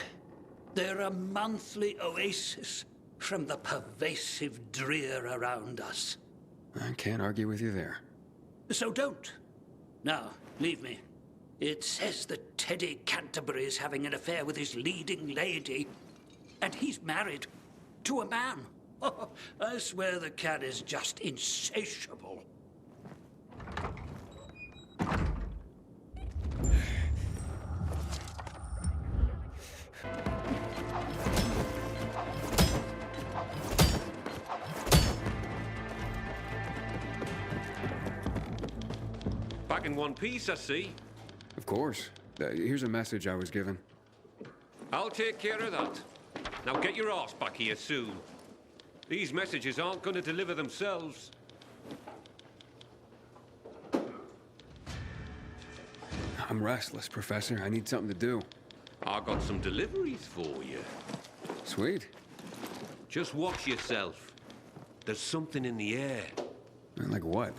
Speaker 3: They're a monthly oasis from the pervasive drear around us.
Speaker 1: I can't argue with you there.
Speaker 3: So don't. Now, leave me. It says that Teddy Canterbury is having an affair with his leading lady, and he's married to a man. I swear the cat is just insatiable.
Speaker 2: Back in one piece, I see.
Speaker 1: Of course. Here's a message I was given.
Speaker 2: I'll take care of that. Now get your arse back here soon. These messages aren't going to deliver themselves.
Speaker 1: I'm restless, Professor. I need something to do.
Speaker 2: I got some deliveries for you.
Speaker 1: Sweet.
Speaker 2: Just watch yourself. There's something in the air.
Speaker 1: Like what?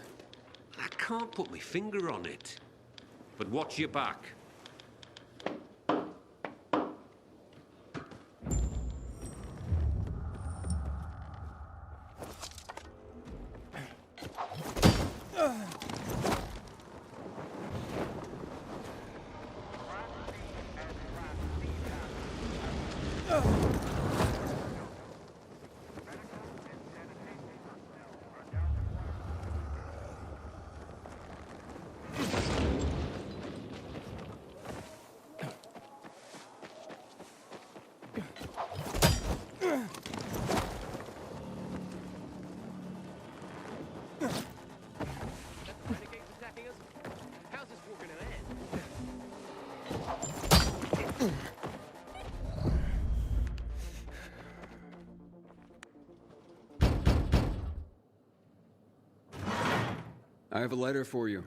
Speaker 2: I can't put my finger on it. But watch your back.
Speaker 1: I have a letter for you.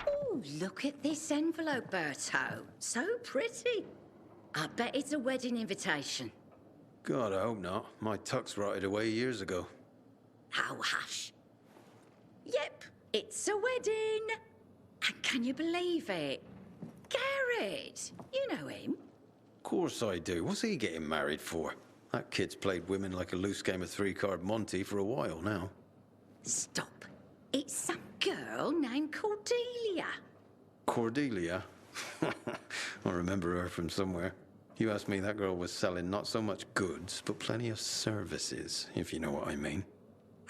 Speaker 6: Oh, look at this envelope, Berto. So pretty. I bet it's a wedding invitation.
Speaker 5: God, I hope not. My tux rotted away years ago.
Speaker 6: Oh, hush. Yep, it's a wedding. And can you believe it? Garrett, you know him.
Speaker 5: Of course I do. What's he getting married for? That kid's played women like a loose game of three-card Monty for a while now.
Speaker 6: Stop. It's some girl named Cordelia.
Speaker 5: Cordelia? I remember her from somewhere. You asked me, that girl was selling not so much goods, but plenty of services, if you know what I mean.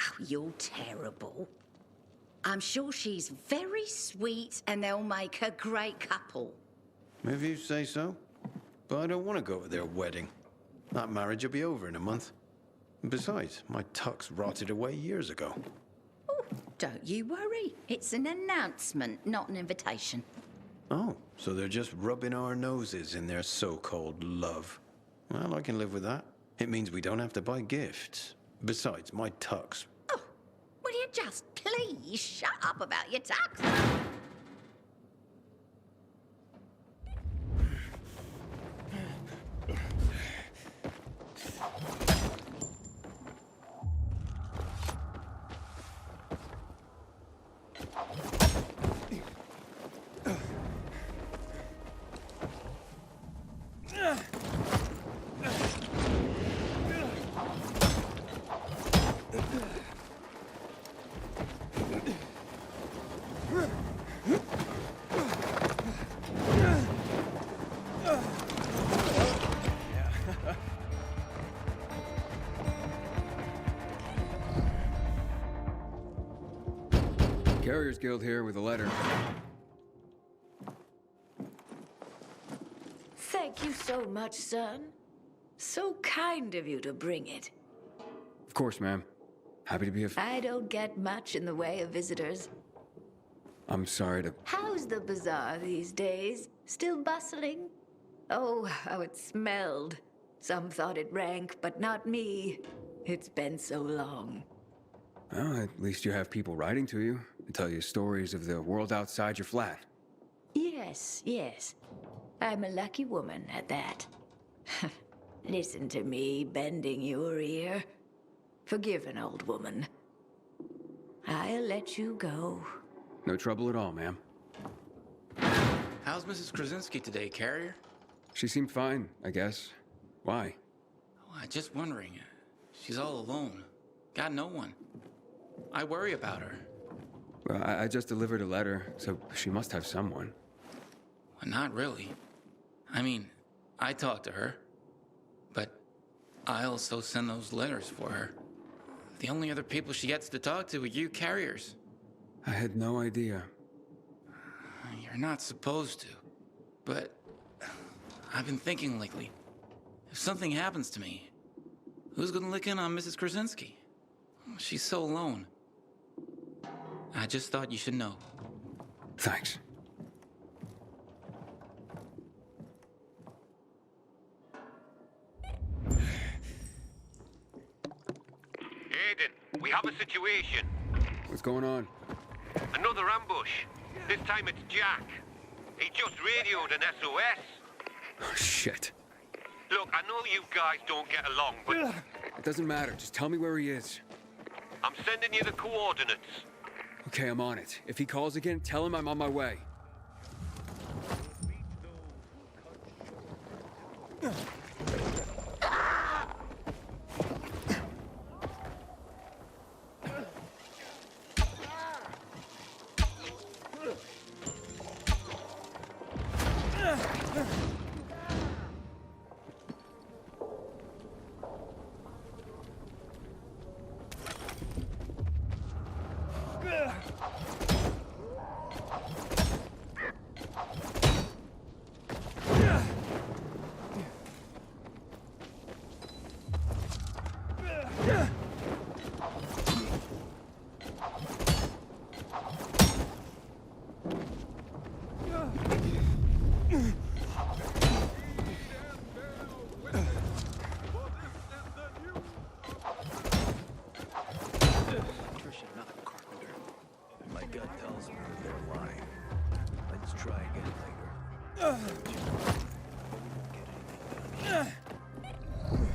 Speaker 6: Oh, you're terrible. I'm sure she's very sweet and they'll make a great couple.
Speaker 5: If you say so. But I don't want to go to their wedding. That marriage will be over in a month. Besides, my tux rotted away years ago.
Speaker 6: Oh, Don't you worry. It's an announcement, not an invitation.
Speaker 5: Oh, so they're just rubbing our noses in their so-called love. Well, I can live with that. It means we don't have to buy gifts. Besides, my tux.
Speaker 6: Will you just please shut up about your tux?
Speaker 1: Carriers Guild here with a letter.
Speaker 21: Thank you so much, son. So kind of you to bring it.
Speaker 1: Of course, ma'am. Happy to be of...
Speaker 21: I don't get much in the way of visitors.
Speaker 1: I'm sorry to...
Speaker 21: How's the bazaar these days? Still bustling? Oh, how it smelled. Some thought it rank, but not me. It's been so long.
Speaker 1: Well, at least you have people writing to you and tell you stories of the world outside your flat.
Speaker 21: Yes, yes. I'm a lucky woman at that. Listen to me bending your ear. Forgive an old woman. I'll let you go.
Speaker 1: No trouble at all, ma'am.
Speaker 17: How's Mrs. Krasinski today, Carrier?
Speaker 1: She seemed fine, I guess. Why?
Speaker 17: Oh, I'm just wondering. She's all alone. Got no one. I worry about her.
Speaker 1: Well, I just delivered a letter, so she must have someone.
Speaker 17: Well, not really. I mean, I talk to her, but I also send those letters for her. The only other people she gets to talk to are you carriers.
Speaker 1: I had no idea.
Speaker 17: You're not supposed to, but I've been thinking lately, if something happens to me, who's gonna look in on Mrs. Krasinski? She's so alone. I just thought you should know.
Speaker 1: Thanks.
Speaker 13: Aiden, we have a situation.
Speaker 1: What's going on?
Speaker 13: Another ambush. This time it's Jack. He just radioed an SOS.
Speaker 1: Oh, shit.
Speaker 13: Look, I know you guys don't get along, but...
Speaker 1: It doesn't matter. Just tell me where he is.
Speaker 13: I'm sending you the coordinates.
Speaker 1: Okay, I'm on it. If he calls again, tell him I'm on my way.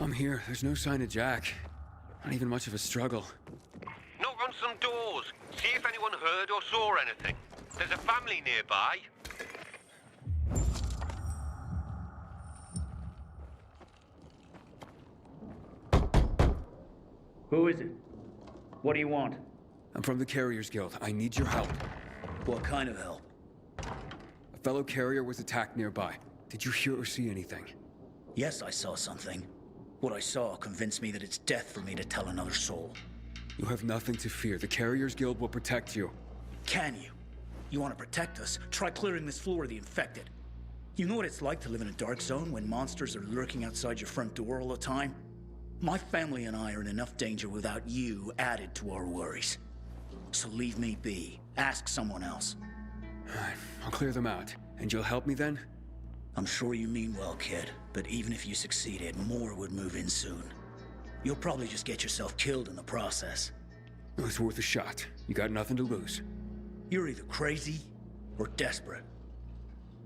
Speaker 1: I'm here. There's no sign of Jack. Not even much of a struggle.
Speaker 13: Knock on some doors. See if anyone heard or saw anything. There's a family nearby.
Speaker 9: Who is it? What do you want?
Speaker 1: I'm from the Carriers Guild. I need your help.
Speaker 9: What kind of help?
Speaker 1: A fellow carrier was attacked nearby. Did you hear or see anything?
Speaker 9: Yes, I saw something. What I saw convinced me that it's death for me to tell another soul.
Speaker 1: You have nothing to fear. The Carriers Guild will protect you.
Speaker 9: Can you? You want to protect us? Try clearing this floor of the infected. You know what it's like to live in a dark zone when monsters are lurking outside your front door all the time? My family and I are in enough danger without you added to our worries. So leave me be. Ask someone else.
Speaker 1: Alright, I'll clear them out. And you'll help me then?
Speaker 9: I'm sure you mean well, kid, but even if you succeeded, more would move in soon. You'll probably just get yourself killed in the process.
Speaker 1: Well, it's worth a shot. You got nothing to lose.
Speaker 9: You're either crazy or desperate.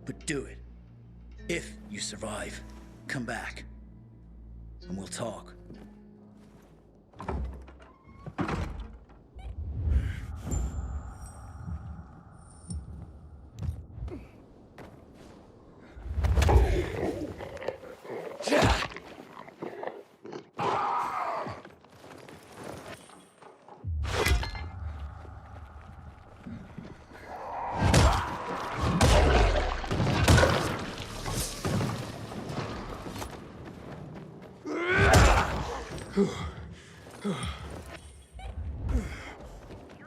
Speaker 9: But do it. If you survive, come back. And we'll talk.
Speaker 20: You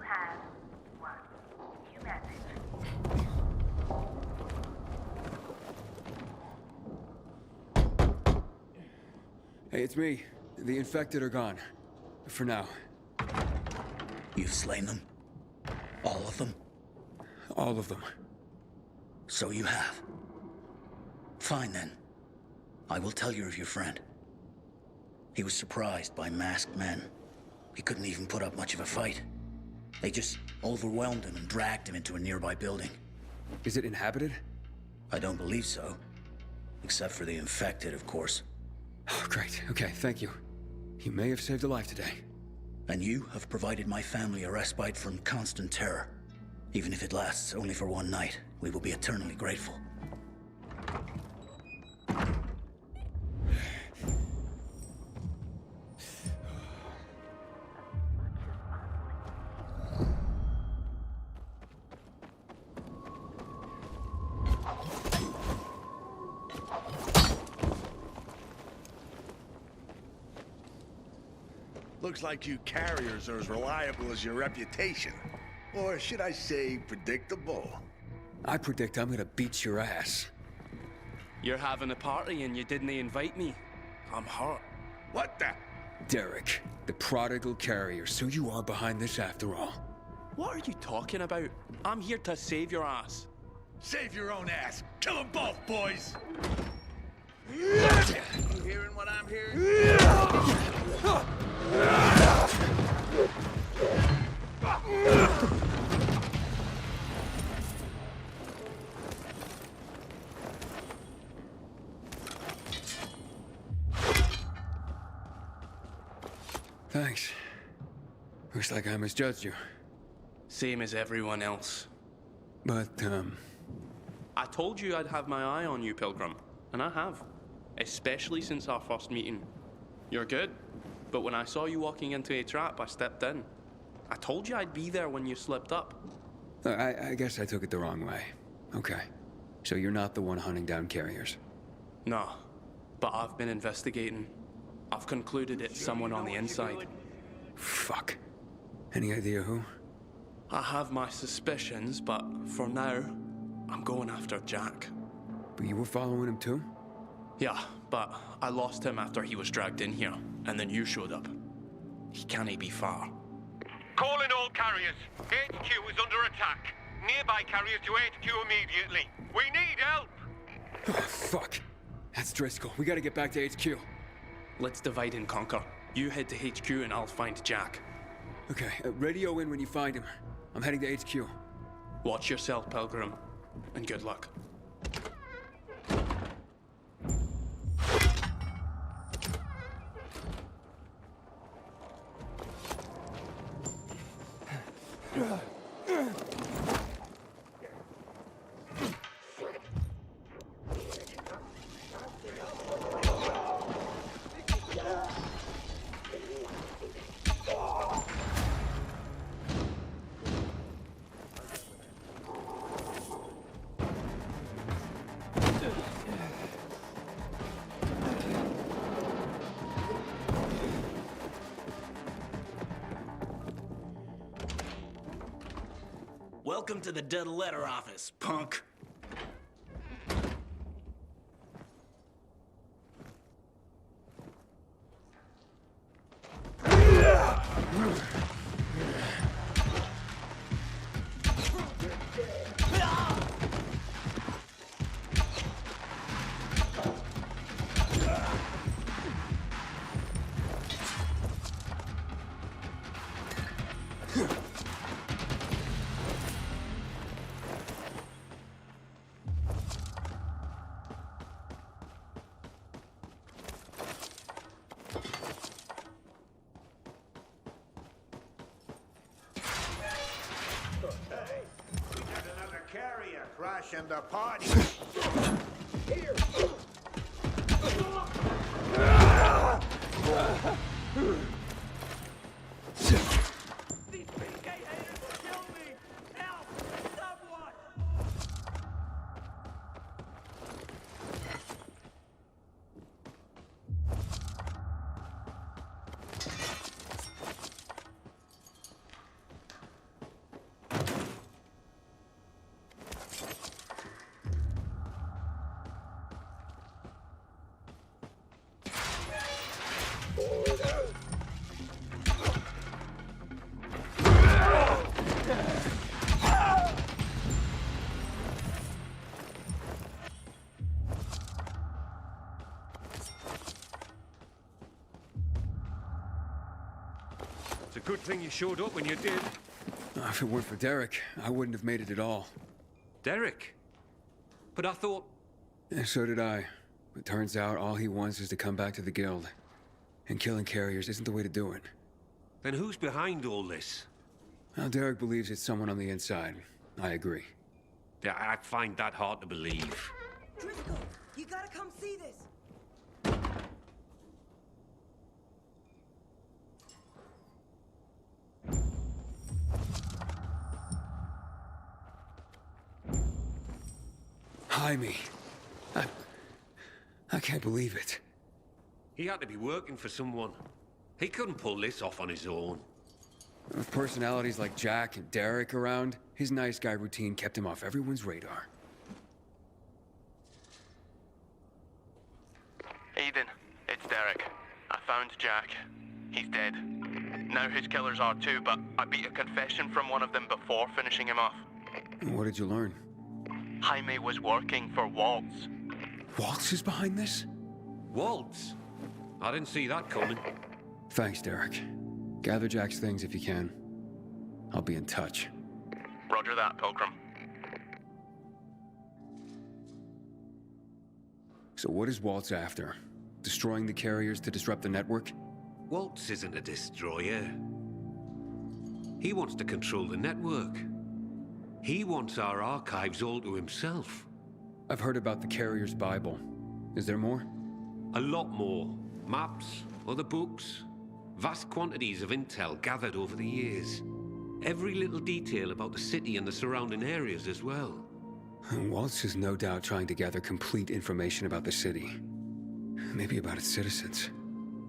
Speaker 20: have one new message.
Speaker 1: Hey, it's me. The infected are gone. For now.
Speaker 9: You've slain them? All of them?
Speaker 1: All of them.
Speaker 9: So you have. Fine then. I will tell you of your friend. He was surprised by masked men. He couldn't even put up much of a fight. They just overwhelmed him and dragged him into a nearby building.
Speaker 1: Is it inhabited?
Speaker 9: I don't believe so. Except for the infected, of course.
Speaker 1: Oh, great. Okay, thank you. You may have saved a life today.
Speaker 9: And you have provided my family a respite from constant terror. Even if it lasts only for one night, we will be eternally grateful.
Speaker 11: Looks like you carriers are as reliable as your reputation. Or should I say, predictable?
Speaker 1: I predict I'm gonna beat your ass.
Speaker 17: You're having a party and you didn't invite me. I'm hurt.
Speaker 11: What the?
Speaker 1: Derek, the prodigal carrier, so you are behind this after all.
Speaker 17: What are you talking about? I'm here to save your ass.
Speaker 11: Save your own ass. Kill them both, boys. You hearing what I'm hearing?
Speaker 1: Thanks. Looks like I misjudged you.
Speaker 17: Same as everyone else.
Speaker 1: But,
Speaker 17: I told you I'd have my eye on you, Pilgrim. And I have. Especially since our first meeting. You're good. But when I saw you walking into a trap, I stepped in. I told you I'd be there when you slipped up.
Speaker 1: I guess I took it the wrong way. Okay. So you're not the one hunting down carriers?
Speaker 17: No. But I've been investigating. I've concluded it's someone on the inside.
Speaker 1: Fuck. Any idea who?
Speaker 17: I have my suspicions, but for now, I'm going after Jack.
Speaker 1: But you were following him too?
Speaker 17: Yeah, but I lost him after he was dragged in here, and then you showed up. He can't be far.
Speaker 13: Calling all carriers. HQ is under attack. Nearby carriers to HQ immediately. We need help!
Speaker 1: Oh, fuck. That's Driscoll. We gotta get back to HQ.
Speaker 17: Let's divide and conquer. You head to HQ and I'll find Jack.
Speaker 1: Okay, radio in when you find him. I'm heading to HQ.
Speaker 17: Watch yourself, Pilgrim, and good luck.
Speaker 9: Welcome to the dead letter office, punk.
Speaker 11: crashing the party.
Speaker 14: These PK haters will kill me! Help! Someone!
Speaker 2: It's a good thing you showed up when you did.
Speaker 1: If it weren't for Derek, I wouldn't have made it at all.
Speaker 2: Derek? But I thought...
Speaker 1: And so did I. But turns out all he wants is to come back to the guild. And killing carriers isn't the way to do it.
Speaker 2: Then who's behind all this?
Speaker 1: Well, Derek believes it's someone on the inside. I agree.
Speaker 2: Yeah, I find that hard to believe.
Speaker 12: Driscoll, you gotta come see this.
Speaker 1: Jaime. I can't believe it.
Speaker 2: He had to be working for someone. He couldn't pull this off on his own.
Speaker 1: With personalities like Jack and Derek around, his nice guy routine kept him off everyone's radar.
Speaker 19: Aiden, it's Derek. I found Jack. He's dead. Now his killers are too, but I beat a confession from one of them before finishing him off.
Speaker 1: What did you learn?
Speaker 19: Jaime was working for Waltz.
Speaker 1: Waltz is behind this?
Speaker 2: Waltz? I didn't see that coming.
Speaker 1: Thanks, Derek. Gather Jack's things if you can. I'll be in touch.
Speaker 19: Roger that, Pilgrim.
Speaker 1: So what is Waltz after? Destroying the carriers to disrupt the network?
Speaker 2: Waltz isn't a destroyer. He wants to control the network. He wants our archives all to himself.
Speaker 1: I've heard about the carrier's Bible. Is there more?
Speaker 2: A lot more. Maps, other books, vast quantities of intel gathered over the years. Every little detail about the city and the surrounding areas as well.
Speaker 1: Waltz is no doubt trying to gather complete information about the city. Maybe about its citizens.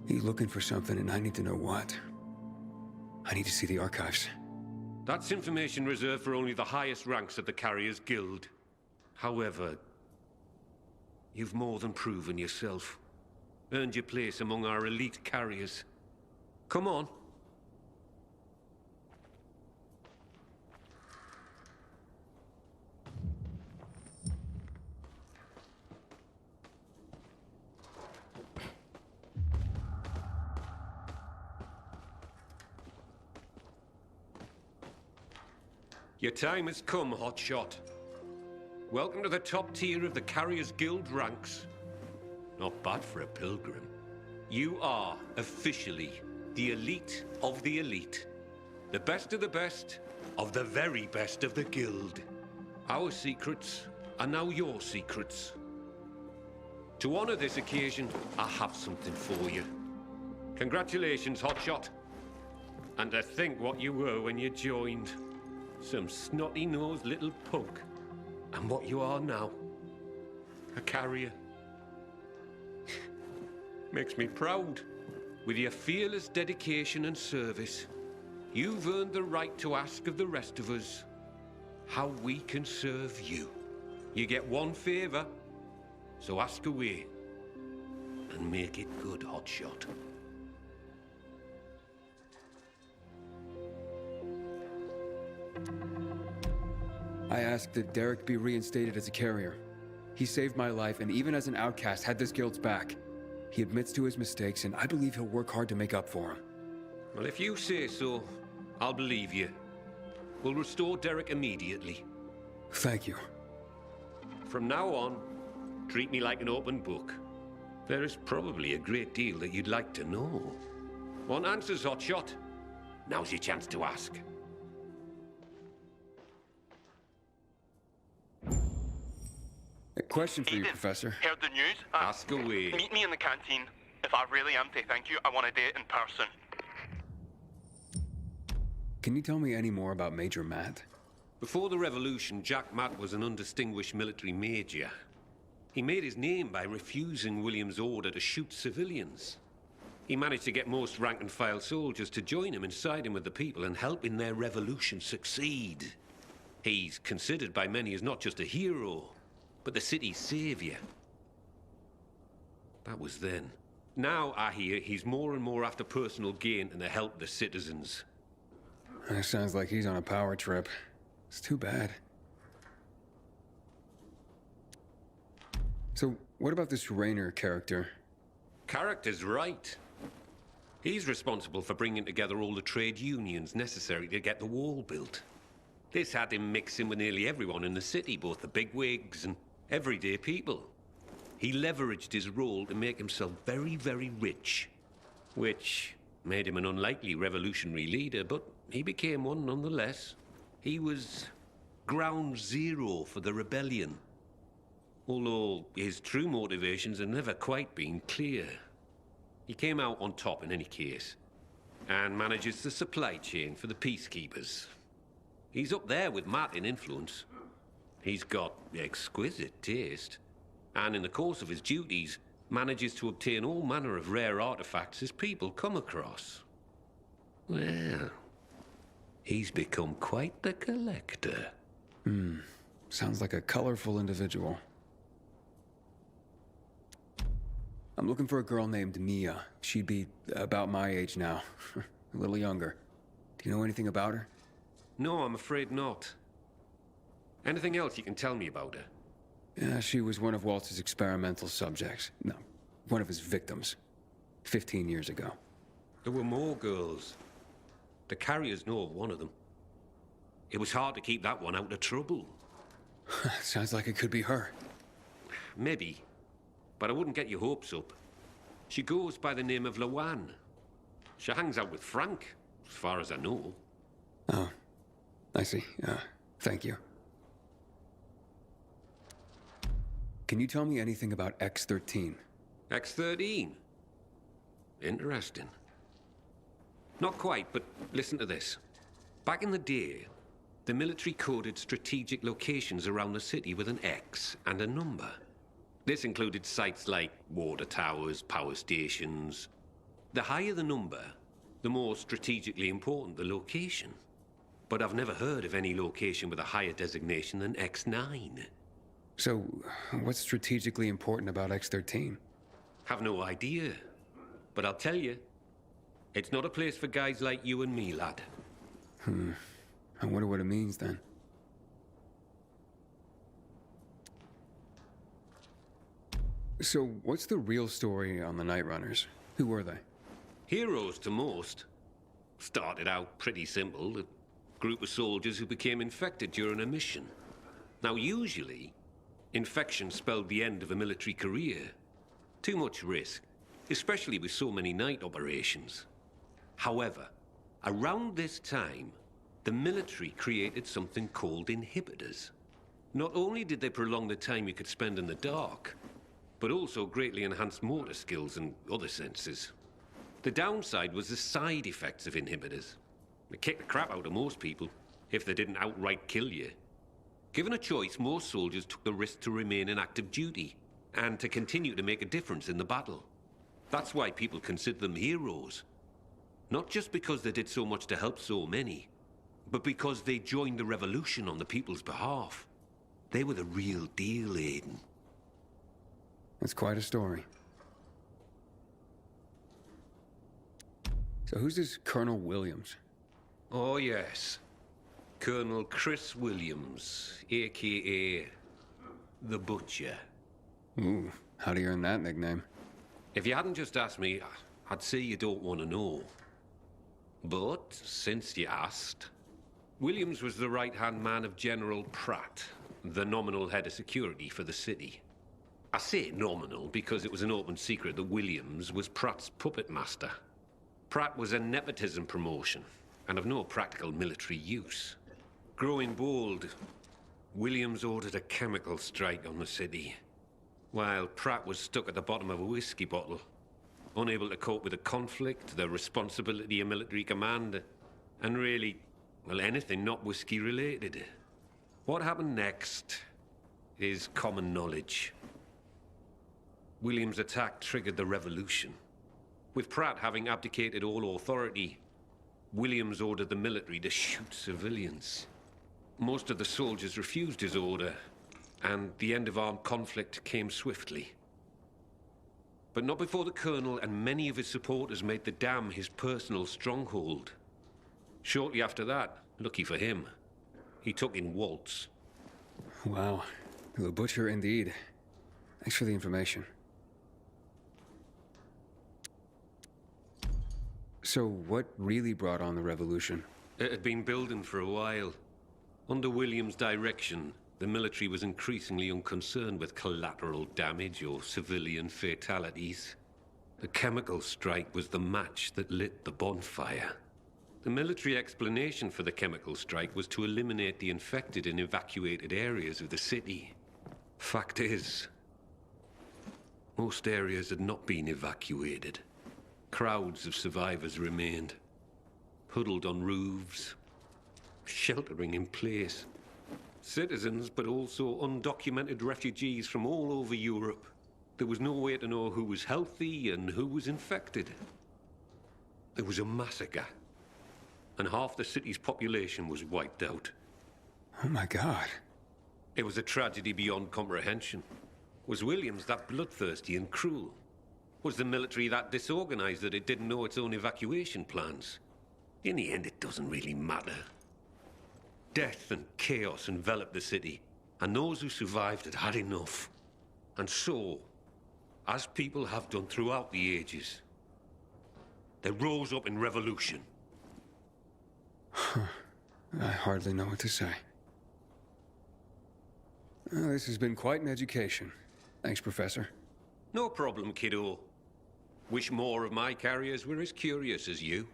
Speaker 1: He's looking for something and I need to know what. I need to see the archives.
Speaker 2: That's information reserved for only the highest ranks of the Carriers Guild. However, you've more than proven yourself. Earned your place among our elite carriers. Come on. Your time has come, Hotshot. Welcome to the top tier of the Carriers Guild ranks. Not bad for a pilgrim. You are officially the elite of the elite. The best of the best of the very best of the guild. Our secrets are now your secrets. To honor this occasion, I have something for you. Congratulations, Hotshot. And to think what you were when you joined. Some snotty-nosed little punk. And what you are now. A carrier. Makes me proud. With your fearless dedication and service, you've earned the right to ask of the rest of us how we can serve you. You get one favor, so ask away. And make it good, Hotshot.
Speaker 1: I asked that Derek be reinstated as a carrier. He saved my life, and even as an outcast, had this guild's back. He admits to his mistakes, and I believe he'll work hard to make up for them.
Speaker 2: Well, if you say so, I'll believe you. We'll restore Derek immediately.
Speaker 1: Thank you.
Speaker 2: From now on, treat me like an open book. There is probably a great deal that you'd like to know. Want answers, Hotshot? Now's your chance to ask.
Speaker 1: A question for you, Professor.
Speaker 19: Heard the news?
Speaker 2: Ask away.
Speaker 19: Meet me in the canteen. If I really am to thank you, I want to do it in person.
Speaker 1: Can you tell me any more about Major Matt?
Speaker 2: Before the revolution, Jack Matt was an undistinguished military major. He made his name by refusing William's order to shoot civilians. He managed to get most rank-and-file soldiers to join him and side him with the people and help in their revolution succeed. He's considered by many as not just a hero, but the city's savior. That was then. Now, I hear, he's more and more after personal gain and the help of the citizens.
Speaker 1: That sounds like he's on a power trip. It's too bad. So, what about this Rayner character?
Speaker 2: Character's right. He's responsible for bringing together all the trade unions necessary to get the wall built. This had him mixing with nearly everyone in the city, both the bigwigs and everyday people. He leveraged his role to make himself very, very rich, which made him an unlikely revolutionary leader, but he became one nonetheless. He was ground zero for the rebellion, although his true motivations have never quite been clear. He came out on top in any case, and manages the supply chain for the peacekeepers. He's up there with Matt in influence. He's got exquisite taste, and in the course of his duties, manages to obtain all manner of rare artifacts his people come across. Well, he's become quite the collector.
Speaker 1: Sounds like a colorful individual. I'm looking for a girl named Mia. She'd be about my age now. A little younger. Do you know anything about her?
Speaker 2: No, I'm afraid not. Anything else you can tell me about her?
Speaker 1: Yeah, she was one of Walter's experimental subjects. No, one of his victims. 15 years ago.
Speaker 2: There were more girls. The carriers know of one of them. It was hard to keep that one out of trouble.
Speaker 1: Sounds like it could be her.
Speaker 2: Maybe, but I wouldn't get your hopes up. She goes by the name of Lawan. She hangs out with Frank, as far as I know.
Speaker 1: Oh, I see. Thank you. Can you tell me anything about X-13?
Speaker 2: X-13? Interesting. Not quite, but listen to this. Back in the day, the military coded strategic locations around the city with an X and a number. This included sites like water towers, power stations. The higher the number, the more strategically important the location. But I've never heard of any location with a higher designation than X9.
Speaker 1: So, what's strategically important about X-13?
Speaker 2: Have no idea. But I'll tell you, it's not a place for guys like you and me, lad.
Speaker 1: I wonder what it means then. So, what's the real story on the Night Runners? Who were they?
Speaker 2: Heroes to most. Started out pretty simple, a group of soldiers who became infected during a mission. Now, usually, infection spelled the end of a military career. Too much risk, especially with so many night operations. However, around this time, the military created something called inhibitors. Not only did they prolong the time you could spend in the dark, but also greatly enhanced motor skills and other senses. The downside was the side effects of inhibitors. They kicked the crap out of most people, if they didn't outright kill you. Given a choice, most soldiers took the risk to remain in active duty, and to continue to make a difference in the battle. That's why people consider them heroes. Not just because they did so much to help so many, but because they joined the revolution on the people's behalf. They were the real deal, Aiden.
Speaker 1: That's quite a story. So who's this Colonel Williams?
Speaker 2: Oh, yes. Colonel Chris Williams, a.k.a. The Butcher.
Speaker 1: Ooh, how do you earn that nickname?
Speaker 2: If you hadn't just asked me, I'd say you don't want to know. But, since you asked, Williams was the right-hand man of General Pratt, the nominal head of security for the city. I say nominal because it was an open secret that Williams was Pratt's puppet master. Pratt was a nepotism promotion, and of no practical military use. Growing bold, Williams ordered a chemical strike on the city, while Pratt was stuck at the bottom of a whiskey bottle, unable to cope with the conflict, the responsibility of military command, and really, well, anything not whiskey related. What happened next is common knowledge. Williams' attack triggered the revolution. With Pratt having abdicated all authority, Williams ordered the military to shoot civilians. Most of the soldiers refused his order, and the end of armed conflict came swiftly. But not before the colonel and many of his supporters made the dam his personal stronghold. Shortly after that, lucky for him, he took in Waltz.
Speaker 1: Wow. The butcher indeed. Thanks for the information. So what really brought on the revolution?
Speaker 2: It had been building for a while. Under Williams' direction, the military was increasingly unconcerned with collateral damage or civilian fatalities. The chemical strike was the match that lit the bonfire. The military explanation for the chemical strike was to eliminate the infected in evacuated areas of the city. Fact is, most areas had not been evacuated. Crowds of survivors remained, huddled on roofs, sheltering in place. Citizens, but also undocumented refugees from all over Europe. There was no way to know who was healthy and who was infected. There was a massacre, and half the city's population was wiped out.
Speaker 1: Oh my God.
Speaker 2: It was a tragedy beyond comprehension. Was Williams that bloodthirsty and cruel? Was the military that disorganized that it didn't know its own evacuation plans? In the end, it doesn't really matter. Death and chaos enveloped the city, and those who survived had had enough. And so, as people have done throughout the ages, they rose up in revolution.
Speaker 1: I hardly know what to say. Well, this has been quite an education. Thanks, Professor.
Speaker 2: No problem, kiddo. Wish more of my carriers were as curious as you.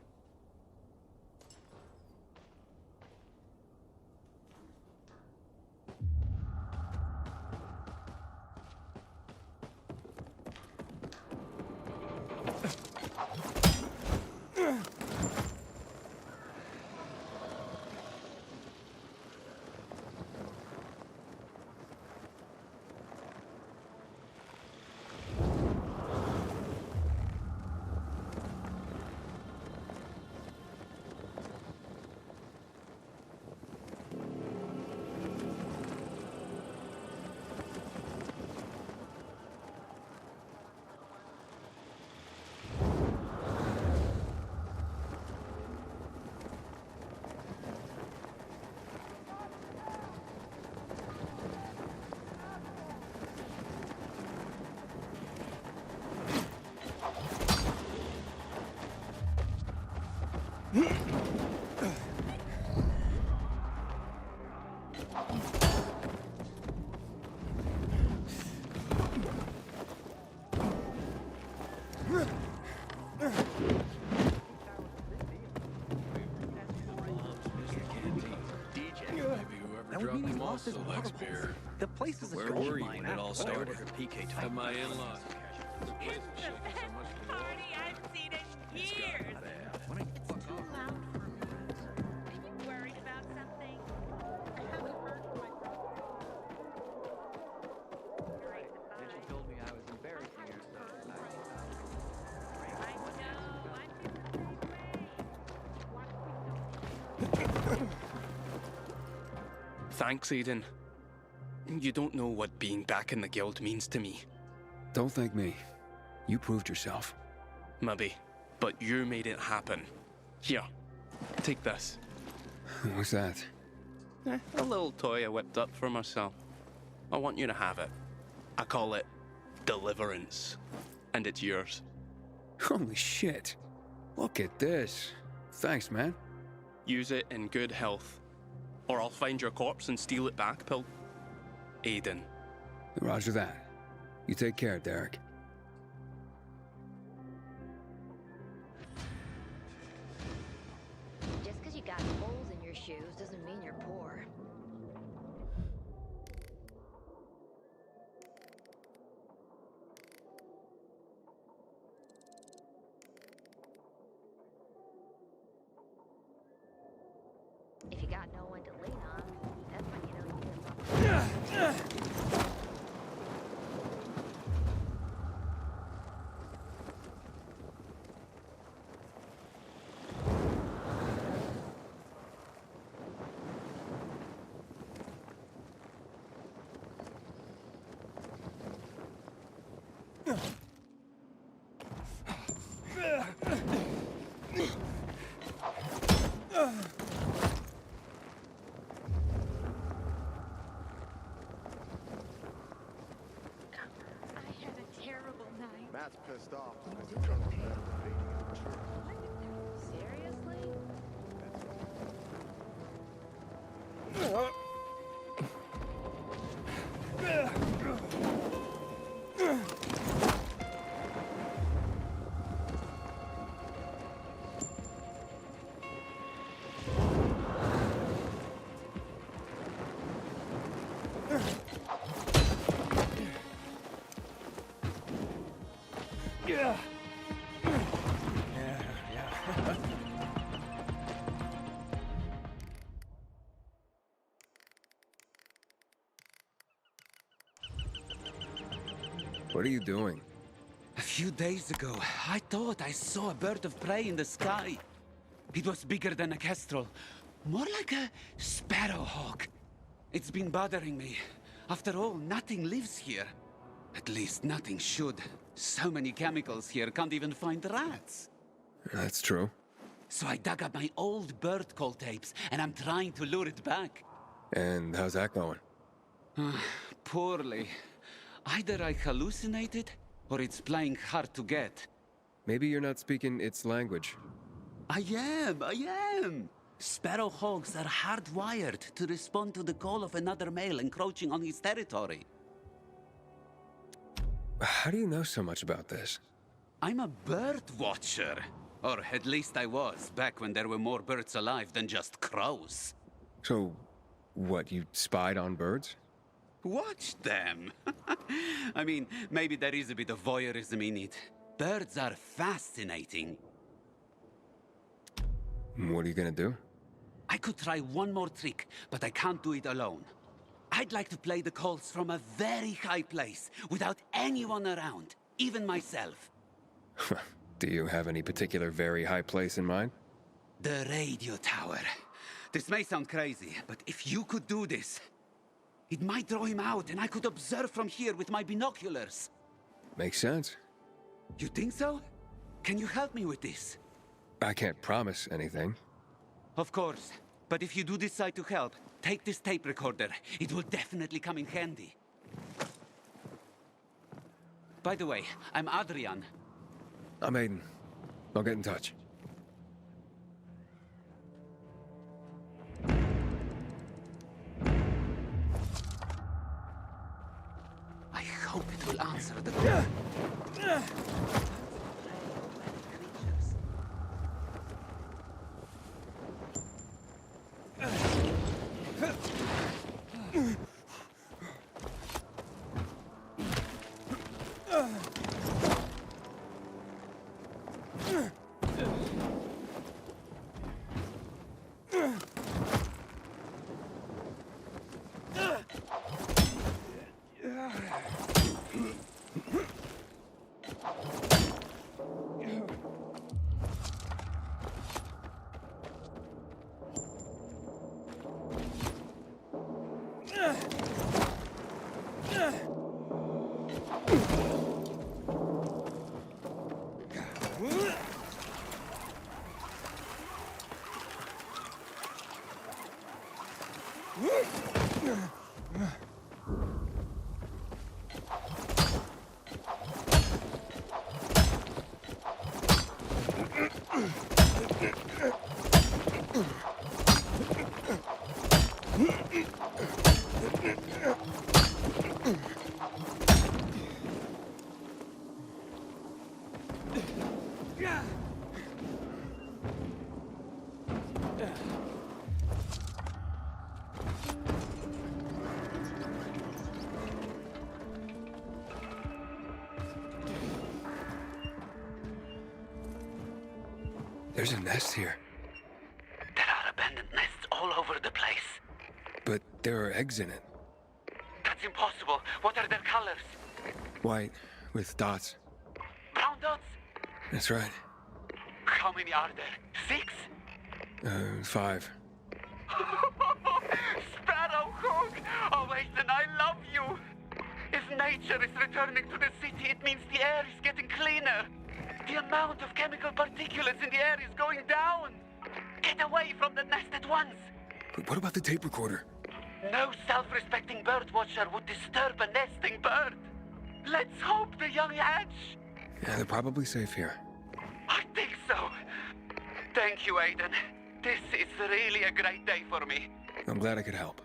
Speaker 8: The place is a
Speaker 18: Where were you when it all started? At my in-laws.
Speaker 14: It's the best party I've seen in years. It's too loud for me. Are you worried about something? I haven't heard from my
Speaker 8: Then she told me I was embarrassing her, so
Speaker 17: Thanks, Aiden. You don't know what being back in the guild means to me.
Speaker 1: Don't thank me. You proved yourself.
Speaker 17: Maybe, but you made it happen. Here, take this.
Speaker 1: What's that?
Speaker 17: A little toy I whipped up for myself. I want you to have it. I call it Deliverance, and it's yours.
Speaker 1: Holy shit. Look at this. Thanks, man.
Speaker 17: Use it in good health, or I'll find your corpse and steal it back, Pill. Aiden.
Speaker 1: Roger that. You take care, Derek.
Speaker 23: Just because you got holes in your shoes doesn't mean you're poor.
Speaker 6: know when to lean on. That's when you know you get something. I had a terrible night.
Speaker 7: Matt's pissed off because the colonel's better than beating him in church.
Speaker 6: Seriously?
Speaker 18: Yeah.
Speaker 1: What are you doing?
Speaker 3: A few days ago, I thought I saw a bird of prey in the sky. It was bigger than a kestrel, more like a sparrowhawk. It's been bothering me. After all, nothing lives here. At least nothing should. So many chemicals here, can't even find rats.
Speaker 1: That's true.
Speaker 3: So I dug up my old bird call tapes, and I'm trying to lure it back.
Speaker 1: And how's that going?
Speaker 3: Poorly. Either I hallucinated, or it's playing hard to get.
Speaker 1: Maybe you're not speaking its language.
Speaker 3: I am! Sparrowhawks are hardwired to respond to the call of another male encroaching on his territory.
Speaker 1: How do you know so much about this?
Speaker 3: I'm a bird watcher. Or at least I was, back when there were more birds alive than just crows.
Speaker 1: So, what, you spied on birds?
Speaker 3: Watch them! I mean, maybe there is a bit of voyeurism in it. Birds are fascinating.
Speaker 1: What are you gonna do?
Speaker 3: I could try one more trick, but I can't do it alone. I'd like to play the calls from a very high place, without anyone around, even myself.
Speaker 1: Do you have any particular very high place in mind?
Speaker 3: The radio tower. This may sound crazy, but if you could do this, it might draw him out, and I could observe from here with my binoculars.
Speaker 1: Makes sense.
Speaker 3: You think so? Can you help me with this?
Speaker 1: I can't promise anything.
Speaker 3: Of course. But if you do decide to help, take this tape recorder. It will definitely come in handy. By the way, I'm Adrian.
Speaker 1: I'm Aiden. I'll get in touch.
Speaker 3: I hope it will answer the call.
Speaker 1: There's a nest here.
Speaker 3: There are abandoned nests all over the place.
Speaker 1: there are eggs in it.
Speaker 10: That's impossible. What are their colors?
Speaker 1: White, with dots.
Speaker 10: Brown dots?
Speaker 1: That's right.
Speaker 10: How many are there? 6?
Speaker 1: 5.
Speaker 10: Sparrowhawk! Oh, Ethan, I love you! If nature is returning to the city, it means the air is getting cleaner. The amount of chemical particulates in the air is going down. Get away from the nest at once.
Speaker 1: What about the tape recorder?
Speaker 10: No self-respecting bird watcher would disturb a nesting bird. Let's hope the young hatch.
Speaker 1: Yeah, they're probably safe here.
Speaker 10: I think so. Thank you, Aiden. This is really a great day for me.
Speaker 1: I'm glad I could help.